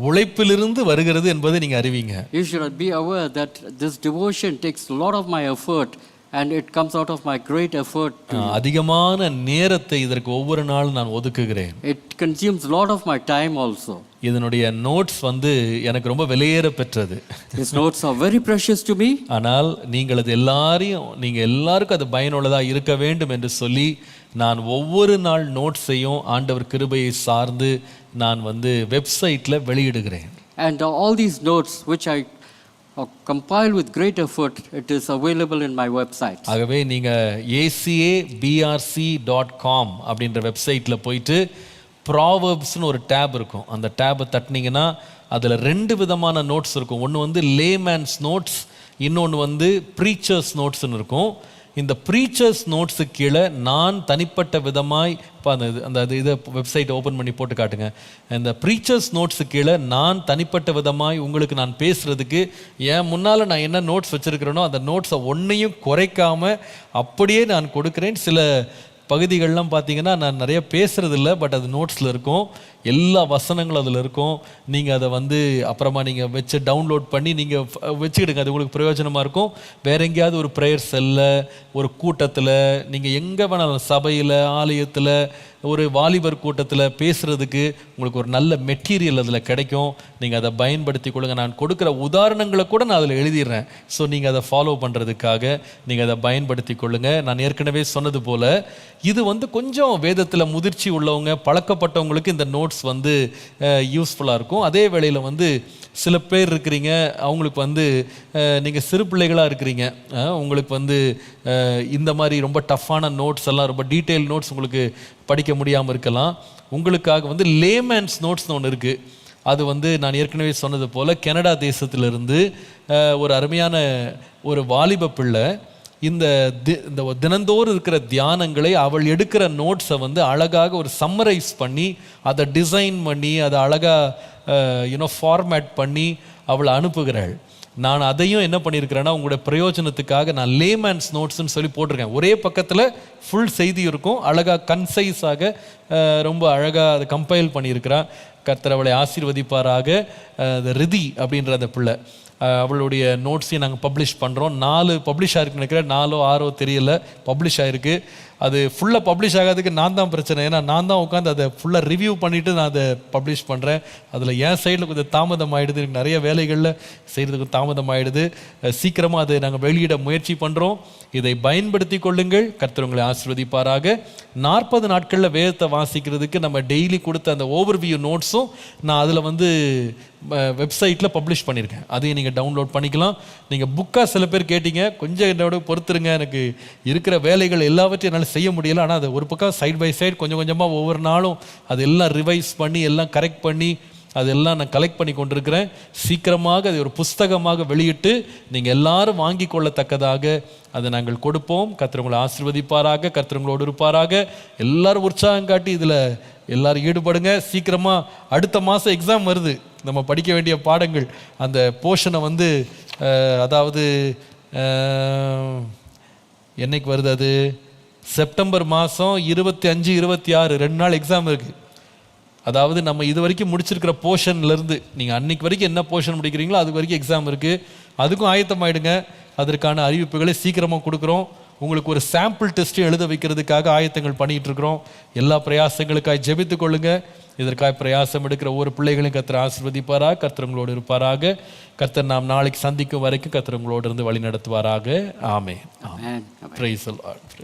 உழைப்பிலிருந்து வருகிறது என்பதை நீங்க அறிவீங்க. You should be aware that this devotion takes a lot of my effort and it comes out of my great effort. அதிகமான நேரத்தை இதற்கு ஒவ்வொரு நாளும் நான் ஒதுக்குகிறேன். It consumes a lot of my time also. இதனுடைய நோட்ஸ் எனக்கு ரொம்ப விலையேற பெற்றது. These notes are very precious to me. ஆனால் நீங்கள் அது எல்லாருக்கும் அது பயனுள்ளதா இருக்க வேண்டும் என்று சொல்லி நான் ஒவ்வொரு நாள் நோட்ஸையும் ஆண்டவர் கிருபையை சார்ந்து நான் வெப்சைட்ல வெளியிடுகிறேன். And all these notes which I compile with great effort, it is available in my website. ஆகவே நீங்க acabrc.com அப்படின்ற வெப்சைட்ல போயிட்டு ப்ராவர்ப்ஸ்னு ஒரு டேப் இருக்கும். அந்த டேபை தட்டினீங்கன்னா அதுல 2 விதமான நோட்ஸ் இருக்கும். ஒன்று லேமேன்ஸ் நோட்ஸ், இன்னொன்று ப்ரீச்சர்ஸ் நோட்ஸ்னு இருக்கும். இந்த ப்ரீச்சர்ஸ் நோட்ஸுக்கு கீழே நான் தனிப்பட்ட விதமாய் இப்போ அந்த இதை வெப்சைட்டை ஓப்பன் பண்ணி போட்டு காட்டுங்க. இந்த ப்ரீச்சர்ஸ் நோட்ஸுக்கு கீழே நான் தனிப்பட்ட விதமாய் உங்களுக்கு நான் பேசுகிறதுக்கு என் முன்னால் நான் என்ன நோட்ஸ் வச்சுருக்கிறேனோ அந்த நோட்ஸை ஒன்றையும் குறைக்காமல் அப்படியே நான் கொடுக்குறேன். சில பகுதிகள்லாம் பார்த்தீங்கன்னா நான் நிறைய பேசுகிறது இல்லை, பட் அது நோட்ஸில் இருக்கும். எல்லா வசனங்களும் அதில் இருக்கும். நீங்கள் அதை அப்புறமா நீங்கள் வச்சு டவுன்லோட் பண்ணி நீங்கள் வச்சுக்கிடுங்க. அது உங்களுக்கு பிரயோஜனமாக இருக்கும். வேற எங்கேயாவது ஒரு ப்ரேயர் செல்ல, ஒரு கூட்டத்தில், நீங்கள் எங்கே வேணாலும் சபையில், ஆலயத்தில், ஒரு வாலிபர் கூட்டத்தில் பேசுகிறதுக்கு உங்களுக்கு ஒரு நல்ல மெட்டீரியல் அதில் கிடைக்கும். நீங்கள் அதை பயன்படுத்தி கொள்ளுங்க. நான் கொடுக்குற உதாரணங்களை கூட நான் அதில் எழுதிடுறேன். ஸோ நீங்கள் அதை ஃபாலோ பண்ணுறதுக்காக நீங்கள் அதை பயன்படுத்தி கொள்ளுங்க. நான் ஏற்கனவே சொன்னது போல் இது கொஞ்சம் வேதத்தில் முதிர்ச்சி உள்ளவங்க, பழக்கப்பட்டவங்களுக்கு இந்த நோட்ஸ் யூஸ்ஃபுல்லாக இருக்கும். அதே வேளையில் சில பேர் இருக்கிறீங்க, அவங்களுக்கு நீங்கள் சிறு பிள்ளைகளாக இருக்கிறீங்க, உங்களுக்கு இந்த மாதிரி ரொம்ப டஃப்பான நோட்ஸ் எல்லாம், ரொம்ப டீட்டெயில் நோட்ஸ் உங்களுக்கு படிக்க முடியாமல் இருக்கலாம். உங்களுக்காக லேமேன்ஸ் நோட்ஸ்னு ஒன்று இருக்குது. அது நான் ஏற்கனவே சொன்னது போல் கனடா தேசத்திலிருந்து ஒரு அருமையான ஒரு வாலிப பிள்ளை இந்த தினந்தோறும் இருக்கிற தியானங்களை அவள் எடுக்கிற நோட்ஸை அழகாக ஒரு சம்மரைஸ் பண்ணி அதை டிசைன் பண்ணி அதை அழகாக ஃபார்மேட் பண்ணி அவளை அனுப்புகிறாள். நான் அதையும் என்ன பண்ணியிருக்கிறேன்னா உங்களுடைய பிரயோஜனத்துக்காக நான் லேமேன்ஸ் நோட்ஸ்ன்னு சொல்லி போட்டிருக்கேன். ஒரே பக்கத்தில் ஃபுல் செய்தி இருக்கும், அழகாக கன்சைஸாக ரொம்ப அழகாக அதை கம்பைல் பண்ணியிருக்கிறான். கர்த்தர் அவளை ஆசீர்வதிப்பாராக. ரிதி அப்படின்ற அந்த பிள்ளை, அவளுடைய நோட்ஸையும் நாங்கள் பப்ளிஷ் பண்ணுறோம். 4 பப்ளிஷ் ஆகிருக்கு நினைக்கிறேன், 4 or 6 தெரியல, பப்ளிஷ் ஆகிருக்கு. அது ஃபுல்லாக பப்ளிஷ் ஆகாததுக்கு நான் தான் பிரச்சனை. ஏன்னா நான் தான் உட்காந்து அதை ஃபுல்லாக ரிவ்யூ பண்ணிவிட்டு நான் அதை பப்ளிஷ் பண்ணுறேன். அதில் என் சைடில் கொஞ்சம் தாமதம் ஆகிடுது. எனக்கு நிறைய வேலைகளில் செய்கிறதுக்கு தாமதம் ஆகிடுது. சீக்கிரமாக அதை நாங்கள் வெளியிட முயற்சி பண்ணுறோம். இதை பயன்படுத்தி கொள்ளுங்கள். கர்த்தர் உங்களை ஆசீர்வதிப்பாராக. 40 நாட்களில் வேதத்தை வாசிக்கிறதுக்கு நம்ம டெய்லி கொடுத்த அந்த ஓவர்வியூ நோட்ஸும் நான் அதில் வெப்சைட்டில் பப்ளிஷ் பண்ணியிருக்கேன். அதையும் நீங்கள் டவுன்லோட் பண்ணிக்கலாம். நீங்கள் புக்காக சில பேர் கேட்டீங்க, கொஞ்சம் என்னோட பொறுத்துருங்க, எனக்கு இருக்கிற வேலைகள் எல்லாவற்றையும் என்னால் செய்ய முடியலை. ஆனால் அதை ஒரு பக்கம் சைட் பை சைட் கொஞ்சம் கொஞ்சமாக ஒவ்வொரு நாளும் அது எல்லாம் ரிவைஸ் பண்ணி எல்லாம் கரெக்ட் பண்ணி அதெல்லாம் நான் கலெக்ட் பண்ணி கொண்டிருக்கிறேன். சீக்கிரமாக அதை ஒரு புஸ்தகமாக வெளியிட்டு நீங்கள் எல்லாரும் வாங்கி கொள்ளத்தக்கதாக அதை நாங்கள் கொடுப்போம். கர்த்தர் உங்களை ஆசீர்வதிப்பாராக. கர்த்தர் உங்களோடு இருப்பாராக. எல்லாரும் உற்சாகம் காட்டி இதில் எல்லாரும் ஈடுபடுங்க. சீக்கிரமாக அடுத்த மாதம் எக்ஸாம் வருது. நம்ம படிக்க வேண்டிய பாடங்கள் அந்த போர்ஷனை அதாவது என்னைக்கு வருது, அது செப்டம்பர் மாதம் 25, 26 2 நாள் எக்ஸாம் இருக்குது. அதாவது நம்ம இது வரைக்கும் முடிச்சிருக்கிற போர்ஷன்லேருந்து நீங்கள் அன்னைக்கு வரைக்கும் என்ன போர்ஷன் முடிக்கிறீங்களோ அது வரைக்கும் எக்ஸாம் இருக்குது. அதுக்கும் ஆயத்தமாயிடுங்க. அதற்கான அறிவிப்புகளை சீக்கிரமாக கொடுக்குறோம். உங்களுக்கு ஒரு சாம்பிள் டெஸ்ட்டு எழுத வைக்கிறதுக்காக ஆயத்தங்கள் பண்ணிகிட்டு இருக்கிறோம். எல்லா பிரயாசங்களுக்காக ஜெபித்து கொள்ளுங்க. இதற்காக பிரயாசம் எடுக்கிற ஒவ்வொரு பிள்ளைகளையும் கர்த்தர் ஆசீர்வதிப்பாராக. கர்த்தர் உங்களோடு இருப்பாராக. கர்த்தர் நாம் நாளைக்கு சந்திக்கும் வரைக்கும் கர்த்தர் உங்களோடு இருந்து வழி நடத்துவாராக. ஆமென். Praise the Lord.